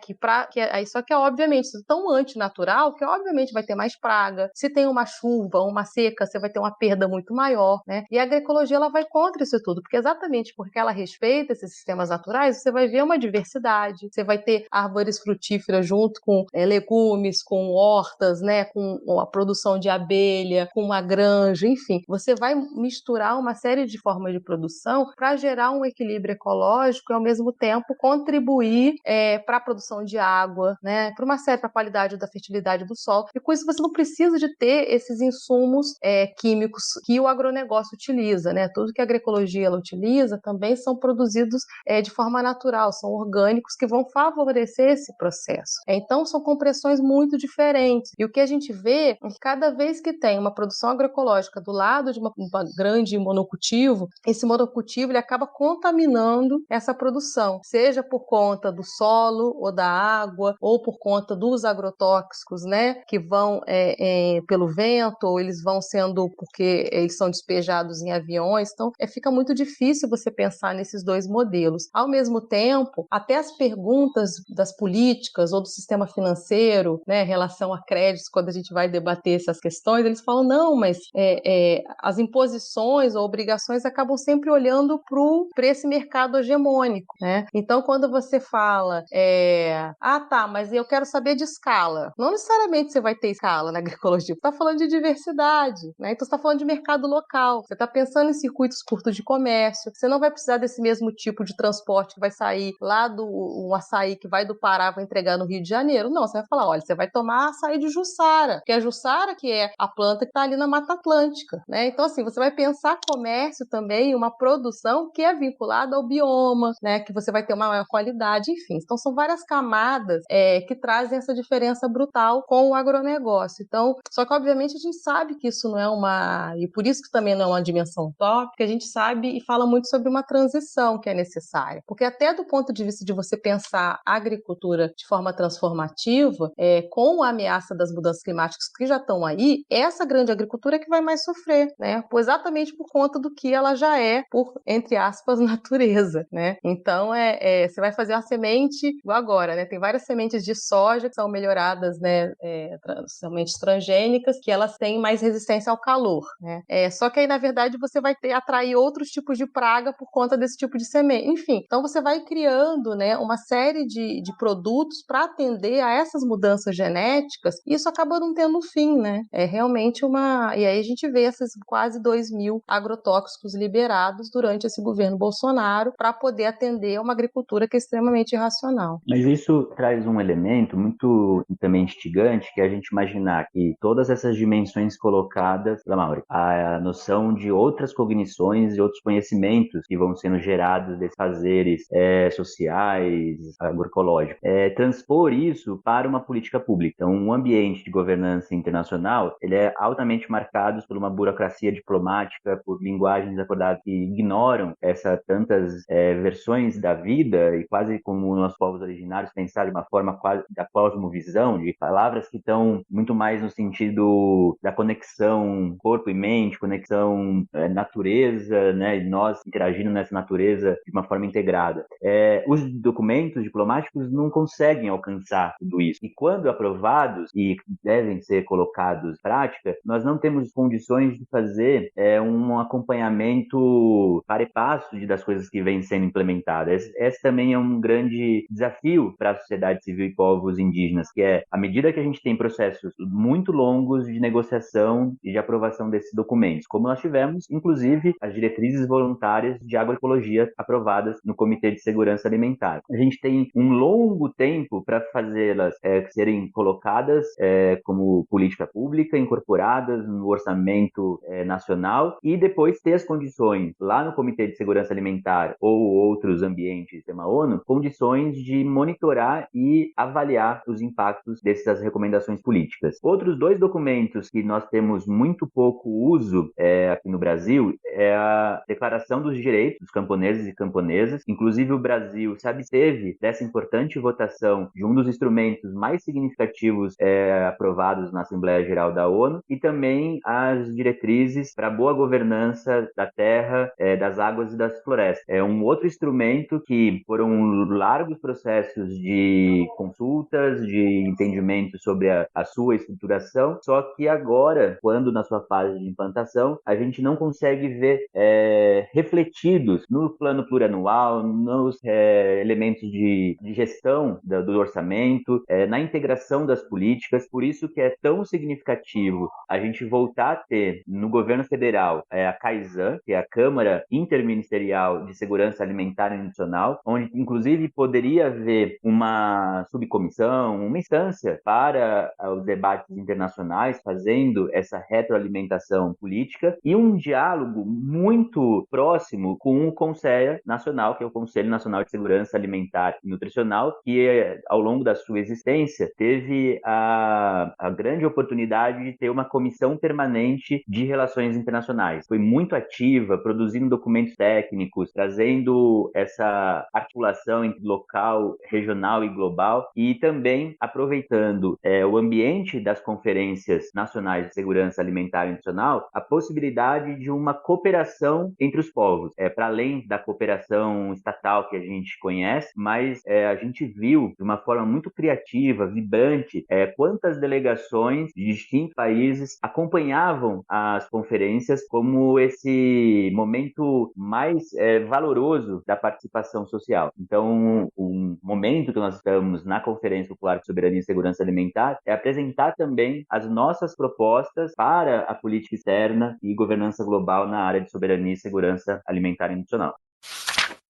Speaker 3: Só que obviamente isso é tão antinatural que obviamente vai ter mais praga. Se tem uma chuva, uma seca, você vai ter uma perda muito maior, né? E a agroecologia ela vai contra isso tudo, porque exatamente porque ela respeita esses sistemas naturais, você vai ver uma diversidade, você vai ter árvores frutíferas junto com legumes, com hortas, né? Com a produção de abelha, com uma granja, enfim. Você vai misturar uma série de formas de produção para gerar um equilíbrio ecológico e ao mesmo tempo contribuir para a produção de água, né? Para a qualidade da fertilidade do solo. E com isso você não precisa de ter esses insumos químicos que o agronegócio utiliza, né? Tudo que a agroecologia ela utiliza também são produzidos de forma natural, são orgânicos que vão favorecer esse processo. Então são compressões muito diferentes. E o que a gente vê é que cada vez que tem uma produção agroecológica do lado de uma grande monocultivo, esse monocultivo ele acaba contaminando essa produção, seja por conta do solo ou da água, ou por conta dos agrotóxicos, né, que vão pelo vento, ou eles vão sendo porque eles são despejados em aviões. Então, fica muito difícil você pensar nesses dois modelos. Ao mesmo tempo, até as perguntas das políticas ou do sistema financeiro, né, em relação a créditos, quando a gente vai debater essas questões, eles falam, não, mas as imposições ou obrigações acabam sempre olhando para esse mercado hegemônico, né? Então, quando você fala, tá, mas eu quero saber de escala. Não necessariamente você vai ter escala na agroecologia, você está falando de diversidade, né? Então, você está falando de mercado local, você está pensando em circuitos curtos de comércio, você não vai precisar desse mesmo tipo de transporte que vai sair lá um açaí que vai do Pará, vai entregar no Rio de Janeiro. Não, você vai falar, olha, você vai tomar açaí de Jussara, que é a Jussara que é a planta que está ali na Mata Atlântica, né? Então, assim, você vai pensar comércio também, uma produção que é vinculada ao bioma, né? Que você vai ter uma maior qualidade, enfim. Então, são várias camadas que trazem essa diferença brutal com o agronegócio. Então, só que, obviamente, a gente sabe que isso não é e por isso que também não é uma dimensão utópica, a gente sabe e fala muito sobre uma transição que é necessária. Porque até do ponto de vista de você pensar a agricultura de forma transformativa, com a ameaça das mudanças climáticas que já estão aí, essa grande agricultura é que vai mais sofrer, né? Exatamente por conta do que ela já é, por, entre aspas, natureza, né? Então, você vai fazer uma semente, igual agora, né? Tem várias sementes de soja que são melhoradas, né? Sementes transgênicas, que elas têm mais resistência ao calor, né? Só que aí, na verdade, você vai atrair outros tipos de praga por conta desse tipo de semente. Enfim, então você vai criando, né, uma série de produtos para atender a essas mudanças genéticas, e isso acaba não tendo fim, né? É realmente E aí a gente vê esses quase 2.000 agrotóxicos liberados durante esse governo Bolsonaro para poder atender a uma agricultura que é extremamente irracional.
Speaker 4: Mas isso traz um elemento muito também instigante, que é a gente imaginar que todas essas dimensões colocadas, Mauri, a noção de outras cognições e outros conhecimentos que vão sendo gerados desses fazeres sociais, agroecológicos, transpor isso para uma política pública. Então, um ambiente de governança internacional, ele é altamente marcado por uma burocracia diplomática, por linguagens acordadas que ignoram tantas versões da vida, e quase como nossos povos originários pensar de uma forma quase da cosmovisão, de palavras que estão muito mais no sentido da conexão corpo e mente, conexão natureza, né, e nós interagindo nessa natureza de uma forma integrada. Os documentos diplomáticos não conseguem alcançar tudo isso. E quando aprovados e devem ser colocados em prática, nós não temos condições de fazer um acompanhamento para e passo das coisas que vêm sendo implementadas. Esse também é um grande desafio para a sociedade civil e povos indígenas, que é, à medida que a gente tem processos muito longos de negociação e de aprovação desses documentos, como nós tivemos, inclusive, as diretrizes voluntárias de agroecologia aprovadas no Comitê de Segurança Alimentar. A gente tem um longo tempo para fazê-las serem colocadas como política pública, incorporadas no orçamento nacional, e depois ter as condições lá no Comitê de Segurança Alimentar ou outros ambientes do sistema ONU, condições de monitorar e avaliar os impactos dessas recomendações políticas. Outros dois documentos que nós temos muito pouco uso aqui no Brasil é a Declaração dos Direitos dos Camponeses e Camponesas. Inclusive, o Brasil se absteve dessa importante votação de um dos instrumentos mais significativos aprovados na Assembleia Geral da ONU, e também as diretrizes para a boa governança da terra, das águas e das florestas. É um outro instrumento que foram largos processos de consultas, de entendimento sobre a sua estruturação, só que agora, quando na sua fase de implantação, a gente não consegue ver refletidos no plano plurianual, nos elementos de gestão do orçamento, na integração das políticas. Por isso que é tão significativo a gente voltar a ter no governo federal a CAISAN, que é a Câmara Interministerial de Segurança Alimentar e Nutricional, onde inclusive poderia haver uma subcomissão, uma instância para os debates internacionais, fazendo essa retroalimentação política, e um diálogo muito próximo com o CONSEA Nacional, que é o Conselho Nacional de Segurança Alimentar e Nutricional, que ao longo da sua existência teve a grande oportunidade de ter uma comissão permanente de relações internacionais. Foi muito ativa, produzindo documentos técnicos, trazendo essa articulação entre local, regional e global, e também aproveitando o ambiente das conferências nacionais de segurança alimentar e nutricional, a possibilidade de uma cooperação entre os povos, para além da cooperação estatal que a gente conhece, mas a gente viu de uma forma muito criativa, vibrante, quantas delegações de distintos países acompanhavam as conferências como esse momento mais valoroso da participação social. Então, o momento que nós estamos na Conferência Popular de Soberania e Segurança Alimentar é apresentar também as nossas propostas para a política externa e governança global na área de soberania e segurança alimentar e nutricional.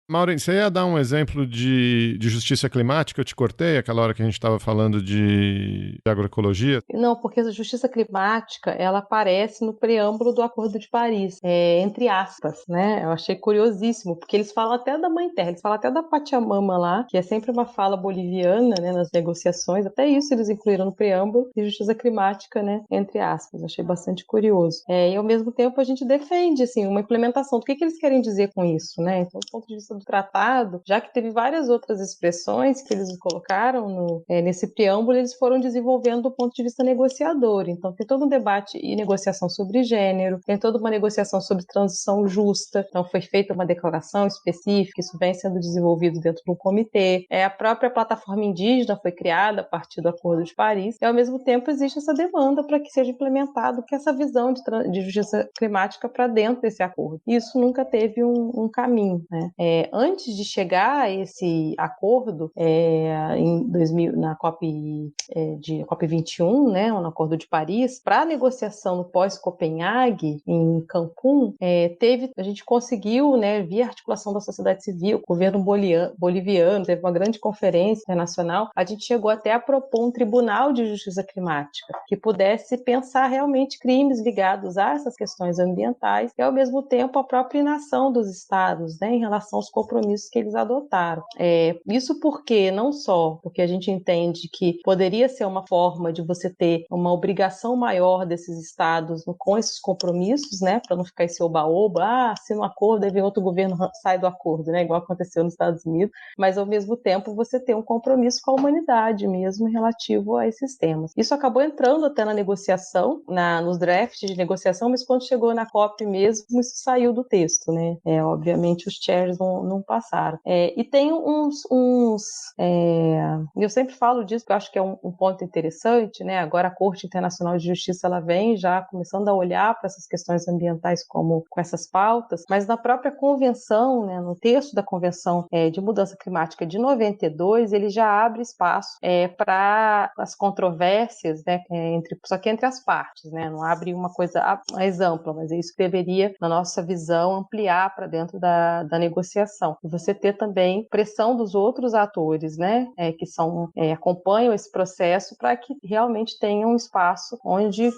Speaker 2: Maureen, você ia dar um exemplo de justiça climática? Eu te cortei aquela hora que a gente estava falando de agroecologia.
Speaker 3: Não, porque a justiça climática, ela aparece no preâmbulo do Acordo de Paris, entre aspas, né? Eu achei curiosíssimo, porque eles falam até da Mãe Terra, eles falam até da Pachamama lá, que é sempre uma fala boliviana, né, nas negociações, até isso eles incluíram no preâmbulo, e justiça climática, né, entre aspas. Eu achei bastante curioso. E ao mesmo tempo a gente defende, assim, uma implementação do que eles querem dizer com isso, né? Então, do ponto de vista do tratado, já que teve várias outras expressões que eles colocaram nesse preâmbulo, eles foram desenvolvendo do ponto de vista negociador. Então, tem todo um debate e negociação sobre gênero, tem toda uma negociação sobre transição justa. Então, foi feita uma declaração específica, isso vem sendo desenvolvido dentro de um comitê. A própria plataforma indígena foi criada a partir do Acordo de Paris, e ao mesmo tempo existe essa demanda para que seja implementado que essa visão de justiça climática para dentro desse acordo. Isso nunca teve um caminho, né? Antes de chegar a esse acordo, em 2000, na COP21, né, no Acordo de Paris, para a negociação no pós-Copenhague, em Cancún, a gente conseguiu, né, via articulação da sociedade civil, o governo boliviano, teve uma grande conferência internacional, a gente chegou até a propor um tribunal de justiça climática que pudesse pensar realmente crimes ligados a essas questões ambientais e, ao mesmo tempo, a própria inação dos estados, né, em relação aos compromissos que eles adotaram. Isso não só porque a gente entende que poderia ser uma forma de você ter uma obrigação maior desses estados com esses compromissos, né, para não ficar esse oba-oba, assina um acordo, aí vem outro governo, sai do acordo, né, igual aconteceu nos Estados Unidos, mas ao mesmo tempo você tem um compromisso com a humanidade mesmo relativo a esses temas. Isso acabou entrando até na negociação, nos drafts de negociação, mas quando chegou na COP mesmo, isso saiu do texto, né, obviamente os chairs não passaram. E tem eu sempre falo disso, porque eu acho que é um ponto interessante, né? Agora a Corte Internacional de Justiça ela vem já começando a olhar para essas questões ambientais com essas pautas, mas na própria convenção, né, no texto da Convenção de Mudança Climática de 92, ele já abre espaço para as controvérsias, né, só que entre as partes, né? Não abre uma coisa mais ampla, mas é isso que deveria, na nossa visão, ampliar para dentro da negociação. negociação. E você ter também pressão dos outros atores, né, que acompanham esse processo para que realmente tenha um espaço onde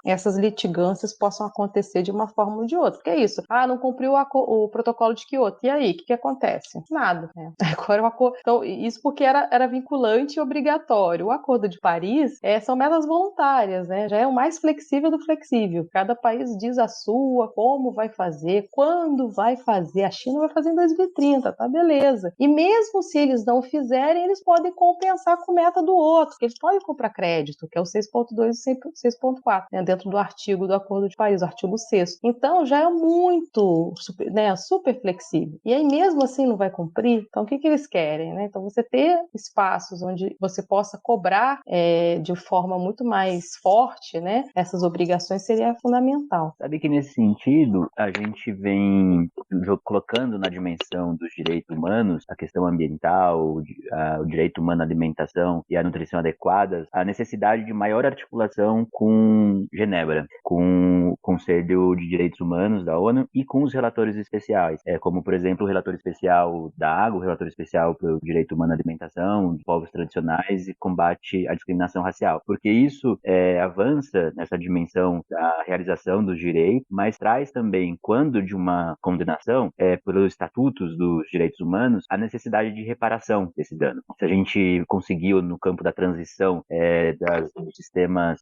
Speaker 3: essas litigâncias possam acontecer de uma forma ou de outra. Porque é isso, não cumpriu o protocolo de Kyoto, e aí, o que acontece? Nada. Né? Agora o acordo... Então, isso porque era vinculante e obrigatório. O Acordo de Paris são metas voluntárias, né? Já é o mais flexível do flexível. Cada país diz a sua, como vai fazer, quando vai fazer. A China vai fazer em 2030, tá beleza. E mesmo se eles não fizerem, eles podem compensar com meta do outro, eles podem comprar crédito, que é o 6.2 e 6.4, né? Dentro do artigo do Acordo de Paris, o artigo 6º. Então, já é muito, né, super flexível. E aí, mesmo assim, não vai cumprir? Então, o que eles querem? Né? Então, você ter espaços onde você possa cobrar de forma muito mais forte, né, essas obrigações seria fundamental.
Speaker 4: Sabe que nesse sentido, a gente vem colocando na dimensão dos direitos humanos a questão ambiental, o direito humano à alimentação e à nutrição adequadas, a necessidade de maior articulação com Genebra, com o Conselho de Direitos Humanos da ONU e com os relatores especiais, como, por exemplo, o relator especial da água, o relator especial pelo direito humano à alimentação, de povos tradicionais e combate à discriminação racial, porque isso avança nessa dimensão da realização dos direitos, mas traz também, quando de uma condenação, pelos estatutos dos direitos humanos, a necessidade de reparação desse dano. Se a gente conseguiu, no campo da transição dos sistemas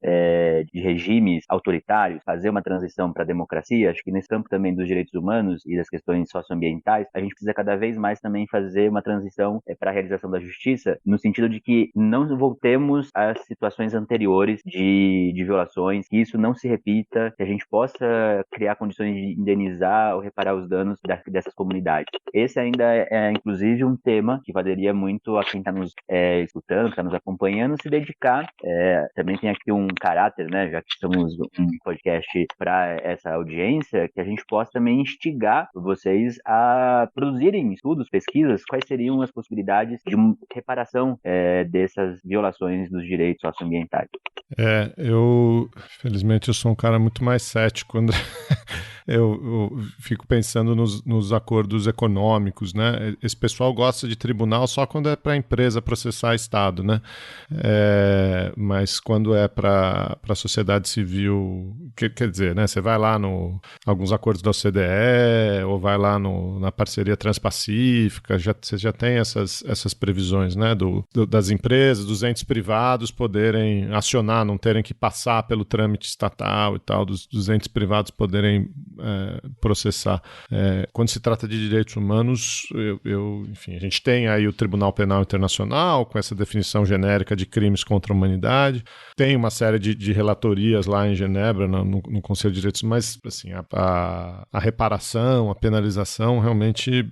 Speaker 4: de regimes autoritários, fazer uma transição para a democracia, acho que nesse campo também dos direitos humanos e das questões socioambientais, a gente precisa cada vez mais também fazer uma transição para a realização da justiça, no sentido de que não voltemos às situações anteriores de violações, que isso não se repita, que a gente possa criar condições de indenizar ou reparar os danos dessas comunidades. Esse ainda inclusive, um tema que valeria muito a quem está nos escutando, está nos acompanhando, se dedicar. Também tem aqui um caráter, né, já que estamos um podcast para essa audiência, que a gente possa também instigar vocês a produzirem estudos, pesquisas, quais seriam as possibilidades de reparação dessas violações dos direitos socioambientais.
Speaker 2: Felizmente, eu sou um cara muito mais cético, André. Eu fico pensando nos acordos econômicos, né? Esse pessoal gosta de tribunal só quando é para a empresa processar Estado, né? Mas quando é para a sociedade civil, quer dizer, né? Você vai lá alguns acordos da OCDE ou vai lá na parceria transpacífica, você já tem essas previsões, né? Das empresas, dos entes privados poderem acionar, não terem que passar pelo trâmite estatal e tal, dos entes privados poderem processar. Quando se trata de direitos humanos, enfim, a gente tem aí o Tribunal Penal Internacional com essa definição genérica de crimes contra a humanidade, tem uma série de relatorias lá em Genebra, no Conselho de Direitos, mas assim, a reparação, a penalização realmente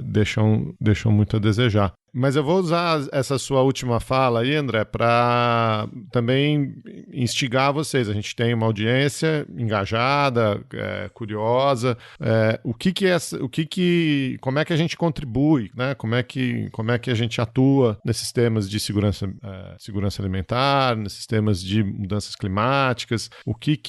Speaker 2: deixam muito a desejar. Mas eu vou usar essa sua última fala aí, André, para também instigar vocês. A gente tem uma audiência engajada, curiosa. Como é que a gente contribui, né? Como é que a gente atua nesses temas de segurança alimentar, nesses temas de mudanças climáticas? O que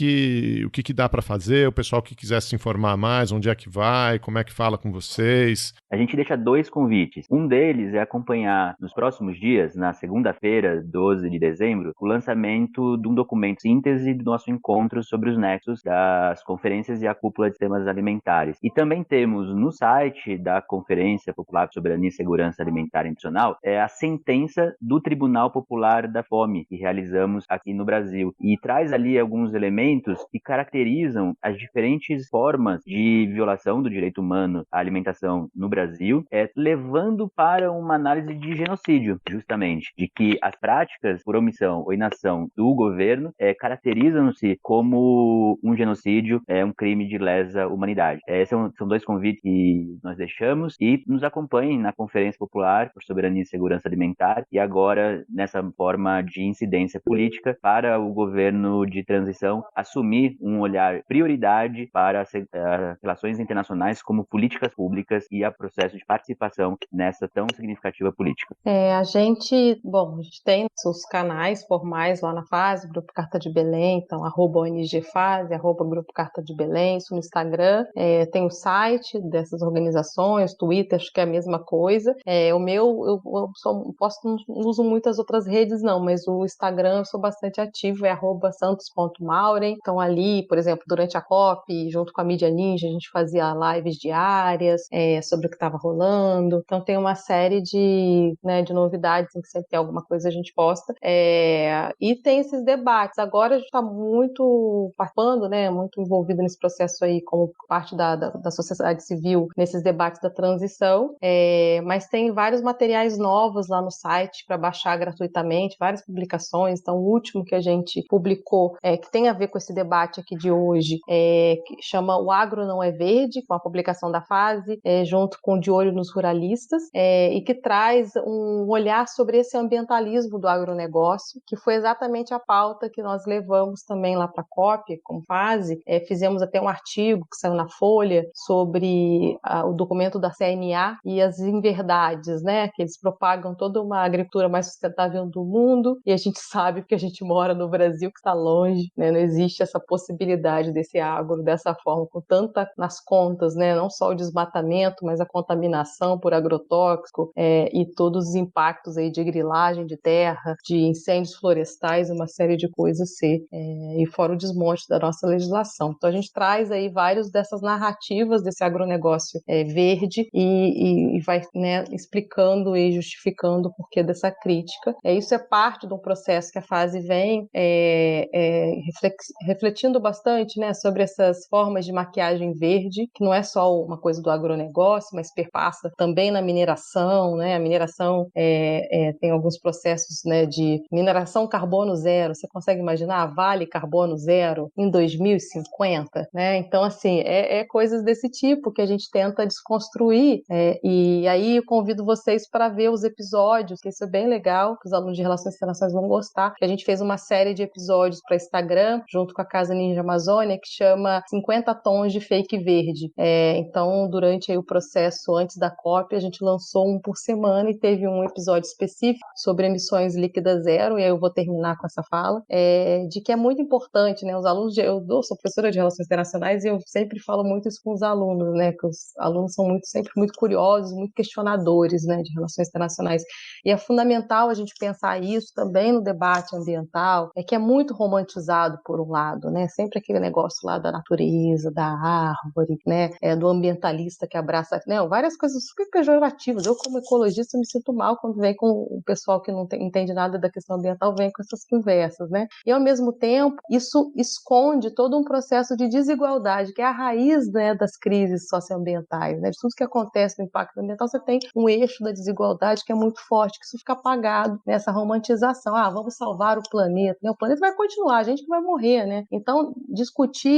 Speaker 2: dá para fazer? O pessoal que quiser se informar mais, onde é que vai? Como é que fala com vocês?
Speaker 4: A gente deixa 2 convites. Um deles é acompanhar nos próximos dias, na segunda-feira, 12 de dezembro, o lançamento de um documento síntese do nosso encontro sobre os nexos das conferências e a cúpula de sistemas alimentares. E também temos no site da Conferência Popular sobre Soberania e Segurança Alimentar e Nutricional a sentença do Tribunal Popular da Fome, que realizamos aqui no Brasil. E traz ali alguns elementos que caracterizam as diferentes formas de violação do direito humano à alimentação no Brasil, levando para uma análise de genocídio, justamente, de que as práticas por omissão ou inação do governo caracterizam-se como um genocídio, um crime de lesa humanidade. São 2 convites que nós deixamos, e nos acompanhem na Conferência Popular por Soberania e Segurança Alimentar, e agora nessa forma de incidência política para o governo de transição assumir um olhar prioridade para as relações internacionais como políticas públicas e a processo de participação nessa tão significativa narrativa política?
Speaker 3: A gente tem os canais formais lá na FASE, Grupo Carta de Belém, então @ONGFASE, @Grupo Carta de Belém, isso no Instagram. Tem o site dessas organizações, Twitter, acho que é a mesma coisa. O meu, eu não uso muitas outras redes não, mas o Instagram eu sou bastante ativo, é @santos.mauren. Então ali, por exemplo, durante a COP, junto com a Mídia Ninja, a gente fazia lives diárias sobre o que estava rolando. Então tem uma série de novidades, em que sempre tem alguma coisa a gente posta. E tem esses debates. Agora a gente está muito participando, né, muito envolvido nesse processo aí, como parte da sociedade civil, nesses debates da transição. Mas tem vários materiais novos lá no site para baixar gratuitamente, várias publicações. Então, o último que a gente publicou, que tem a ver com esse debate aqui de hoje, que chama O Agro Não é Verde, com a publicação da FASE, junto com De Olho nos Ruralistas, e que traz um olhar sobre esse ambientalismo do agronegócio, que foi exatamente a pauta que nós levamos também lá para a COP, com FASE. Fizemos até um artigo que saiu na Folha sobre o documento da CNA e as inverdades, né, que eles propagam toda uma agricultura mais sustentável do mundo, e a gente sabe, porque a gente mora no Brasil, que está longe, né, não existe essa possibilidade desse agro dessa forma, com tanta nas contas, né, não só o desmatamento, mas a contaminação por agrotóxico e todos os impactos aí de grilagem de terra, de incêndios florestais, uma série de coisas e fora o desmonte da nossa legislação. Então a gente traz aí várias dessas narrativas desse agronegócio verde e vai, né, explicando e justificando o porquê dessa crítica. Isso é parte de um processo que a FASE vem refletindo bastante, né, sobre essas formas de maquiagem verde, que não é só uma coisa do agronegócio, mas perpassa também na mineração, né? A mineração tem alguns processos, né, de mineração carbono zero. Você consegue imaginar a Vale carbono zero em 2050, né? Então, assim, coisas desse tipo que a gente tenta desconstruir, e aí eu convido vocês para ver os episódios, que isso é bem legal, que os alunos de Relações Internacionais vão gostar, que a gente fez uma série de episódios para Instagram, junto com a Casa Ninja Amazônia, que chama 50 Tons de Fake Verde. Então, durante aí o processo antes da COP, a gente lançou um por semana e teve um episódio específico sobre emissões líquidas zero, e aí eu vou terminar com essa fala, de que é muito importante, né, os alunos, eu sou professora de Relações Internacionais e eu sempre falo muito isso com os alunos, né, que os alunos são sempre muito curiosos, muito questionadores, né, de Relações Internacionais, e é fundamental a gente pensar isso também no debate ambiental, que é muito romantizado por um lado, né, sempre aquele negócio lá da natureza, da árvore, né, do ambientalista que abraça, né, várias coisas super pejorativas. Eu, como ecologista, me sinto mal quando vem com o pessoal que não entende nada da questão ambiental, vem com essas conversas, né? E, ao mesmo tempo, isso esconde todo um processo de desigualdade, que é a raiz, né, das crises socioambientais, né? De tudo que acontece no impacto ambiental, você tem um eixo da desigualdade que é muito forte, que isso fica apagado nessa romantização. Vamos salvar o planeta, né? O planeta vai continuar, a gente que vai morrer, né? Então,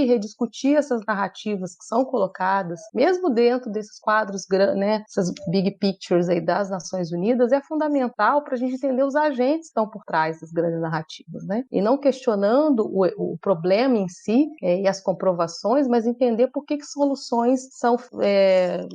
Speaker 3: rediscutir essas narrativas que são colocadas, mesmo dentro desses quadros, né, essas big pictures aí das Nações Unidas, é fundamental para a gente entender os agentes que estão por trás das grandes narrativas, né? E não questionando o problema em si e as comprovações, mas entender por que soluções são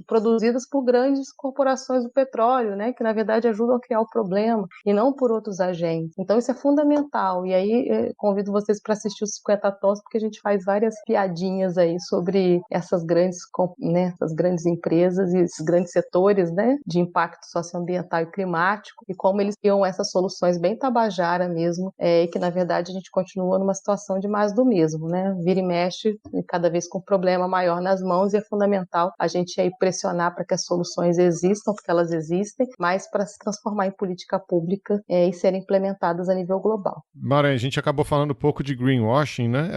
Speaker 3: produzidas por grandes corporações do petróleo, né, que na verdade ajudam a criar o problema, e não por outros agentes. Então isso é fundamental, e aí convido vocês para assistir os 50 Tons, porque a gente faz várias piadinhas aí sobre essas grandes, né, essas grandes empresas e esses grandes setores, né, de impacto socioambiental e climático, e como eles criam essas soluções bem tabajara mesmo, e que na verdade a gente continua numa situação de mais do mesmo, né, vira e mexe, cada vez com um problema maior nas mãos, e é fundamental a gente aí pressionar para que as soluções existam, porque elas existem, mas para se transformar em política pública e serem implementadas a nível global.
Speaker 2: Mara, a gente acabou falando um pouco de greenwashing, né?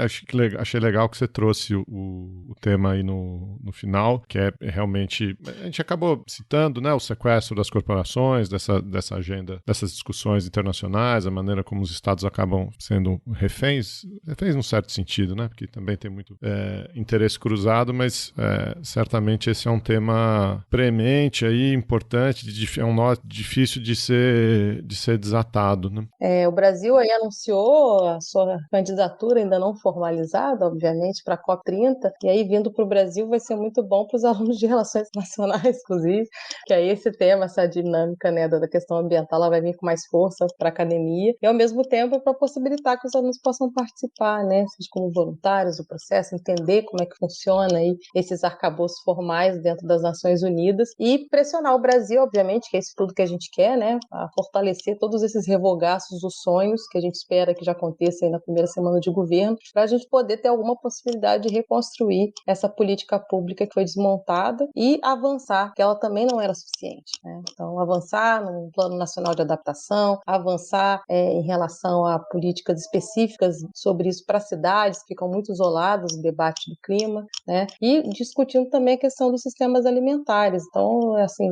Speaker 2: Achei legal que você trouxe o tema aí no final, que é realmente, a gente acabou citando, né, o sequestro das corporações, dessa agenda, dessas discussões internacionais, a maneira como os estados acabam sendo reféns num certo sentido, né? Porque também tem muito interesse cruzado, mas certamente esse é um tema premente aí, importante, é um nó difícil de ser desatado, né?
Speaker 3: O Brasil aí anunciou a sua candidatura ainda não formalizada, obviamente, para a COP30, e aí vindo para o Brasil vai ser muito bom para os alunos de Relações Internacionais, inclusive, que aí esse tema essa dinâmica, né, da questão ambiental, ela vai vir com mais força para a academia e, ao mesmo tempo, para possibilitar que os alunos possam participar, né, seja como voluntários do processo, entender como é que funciona aí esses arcabouços formais dentro das Nações Unidas e pressionar o Brasil, obviamente, que é isso tudo que a gente quer, né, a fortalecer todos esses revogaços dos sonhos que a gente espera que já aconteça aí na primeira semana de governo, para a gente poder ter alguma possibilidade de reconstruir essa política pública que foi desmontada e avançar, que ela também não era suficiente, né? Então, avançar no Plano Nacional de Adaptação, avançar em relação a políticas específicas sobre isso para cidades que ficam muito isoladas do debate do clima, né? E discutindo também a questão dos sistemas alimentares. Então, assim,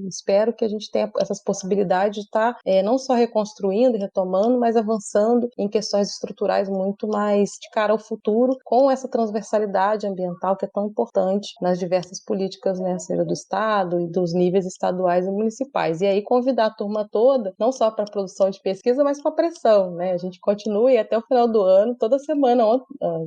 Speaker 3: espero que a gente tenha essas possibilidades de estar não só reconstruindo e retomando, mas avançando em questões estruturais muito mais de cara ao futuro, com essa transversalidade ambiental que é tão importante nas diversas políticas, né, seja do Estado e dos níveis estaduais e municipais. E aí convidar a turma toda, não só para a produção de pesquisa, mas para a pressão, né? A gente continue até o final do ano, toda semana,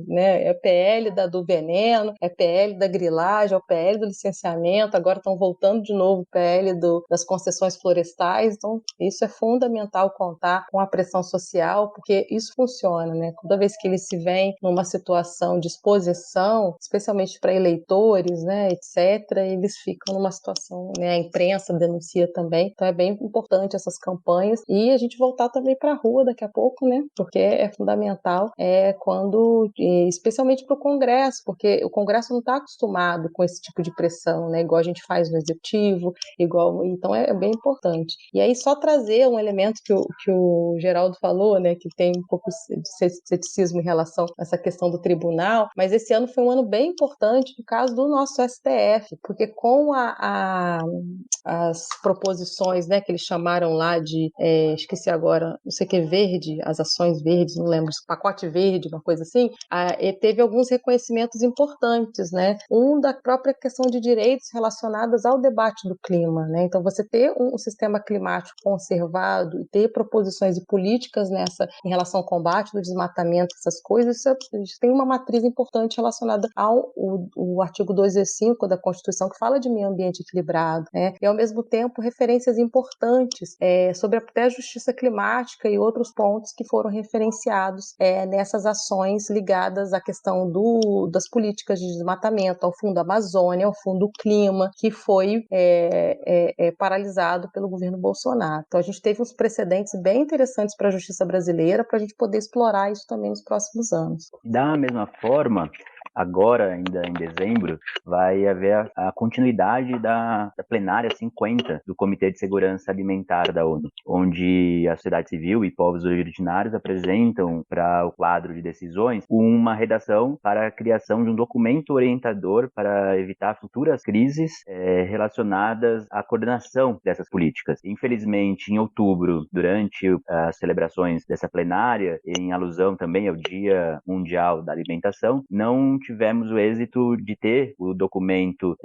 Speaker 3: né? É PL do veneno, é PL da grilagem, é o PL do licenciamento, agora estão voltando de novo o PL das concessões florestais. Então, isso é fundamental, contar com a pressão social, porque isso funciona, né? Toda vez que eles se veem numa situação de exposição, especialmente para eleitores, né, etc., eles ficam numa situação, né, a imprensa denuncia também, então é bem importante essas campanhas e a gente voltar também para a rua daqui a pouco, né, porque é fundamental especialmente para o Congresso, porque o Congresso não está acostumado com esse tipo de pressão, né, igual a gente faz no Executivo, então é bem importante. E aí só trazer um elemento que o Geraldo falou, né, que tem um pouco de ceticismo em relação a essa questão do tribunal, mas esse ano foi um ano bem importante no caso do nosso STF, porque com as proposições, né, que eles chamaram lá de, esqueci agora, não sei o que, verde, as ações verdes, não lembro, pacote verde, uma coisa assim, teve alguns reconhecimentos importantes, né, da própria questão de direitos relacionados ao debate do clima, né, então você ter um sistema climático conservado e ter proposições e políticas em relação ao combate do desmatamento, essas coisas, isso tem uma matriz importante relacionada ao artigo 205 da Constituição, que fala de meio ambiente equilibrado, né? E, ao mesmo tempo, referências importantes sobre até a justiça climática e outros pontos que foram referenciados nessas ações ligadas à questão das políticas de desmatamento, ao Fundo Amazônia, ao Fundo Clima, que foi paralisado pelo governo Bolsonaro. Então, a gente teve uns precedentes bem interessantes para a justiça brasileira, para a gente poder explorar isso também nos próximos anos.
Speaker 4: Da mesma forma, agora, ainda em dezembro, vai haver a continuidade da plenária 50 do Comitê de Segurança Alimentar da ONU, onde a sociedade civil e povos originários apresentam para o quadro de decisões uma redação para a criação de um documento orientador para evitar futuras crises relacionadas à coordenação dessas políticas. Infelizmente, em outubro, durante as celebrações dessa plenária, em alusão também ao Dia Mundial da Alimentação, não tivemos o êxito de ter o documento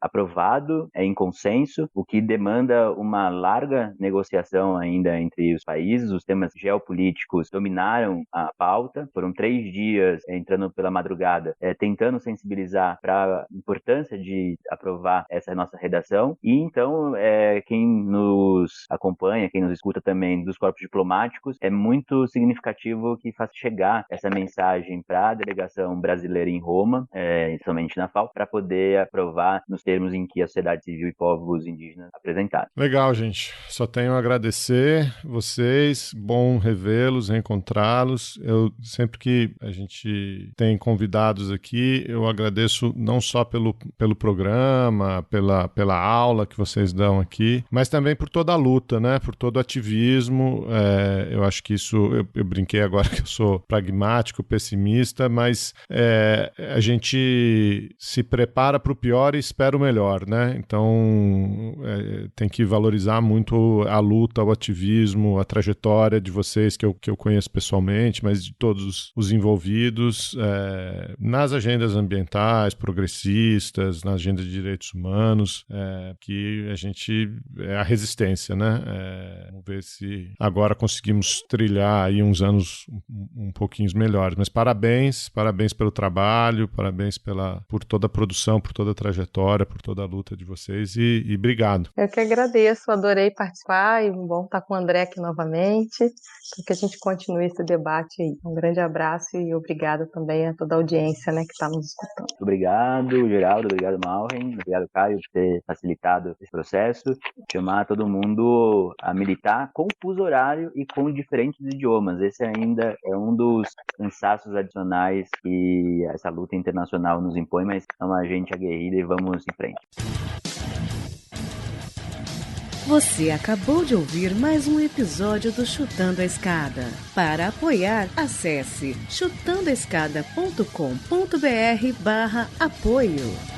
Speaker 4: aprovado em consenso, o que demanda uma larga negociação ainda entre os países. Os temas geopolíticos dominaram a pauta, foram 3 dias entrando pela madrugada, tentando sensibilizar para a importância de aprovar essa nossa redação, e então quem nos acompanha, quem nos escuta também dos corpos diplomáticos, é muito significativo que faça chegar essa mensagem para a delegação brasileira em Roma, somente na FAO, para poder aprovar nos termos em que a sociedade civil e povos indígenas apresentaram.
Speaker 2: Legal, gente. Só tenho a agradecer vocês, bom revê-los, reencontrá-los. Eu, sempre que a gente tem convidados aqui, eu agradeço não só pelo programa, pela aula que vocês dão aqui, mas também por toda a luta, né? Por todo o ativismo. Eu acho que isso, eu brinquei agora que eu sou pragmático, pessimista, mas a gente se prepara para o pior e espera o melhor, né? Então tem que valorizar muito a luta, o ativismo, a trajetória de vocês que eu conheço pessoalmente, mas de todos os envolvidos nas agendas ambientais, progressistas, na agenda de direitos humanos, que a gente a resistência, né? Vamos ver se agora conseguimos trilhar aí uns anos um pouquinho melhores. Mas parabéns pelo trabalho, parabéns por toda a produção, por toda a trajetória, por toda a luta de vocês e obrigado.
Speaker 3: Eu que agradeço, adorei participar e bom estar com o André aqui novamente, para que a gente continue esse debate aí. Um grande abraço e obrigado também a toda a audiência, né, que está nos escutando.
Speaker 4: Obrigado, Geraldo, obrigado, Maureen, obrigado, Caio, por ter facilitado esse processo. Chamar todo mundo a militar com fuso horário e com diferentes idiomas. Esse ainda é um dos cansaços adicionais que essa luta internacional nos impõe, mas é uma gente aguerrida e vamos em frente.
Speaker 5: Você acabou de ouvir mais um episódio do Chutando a Escada. Para apoiar, acesse chutandoaescada.com.br/apoio.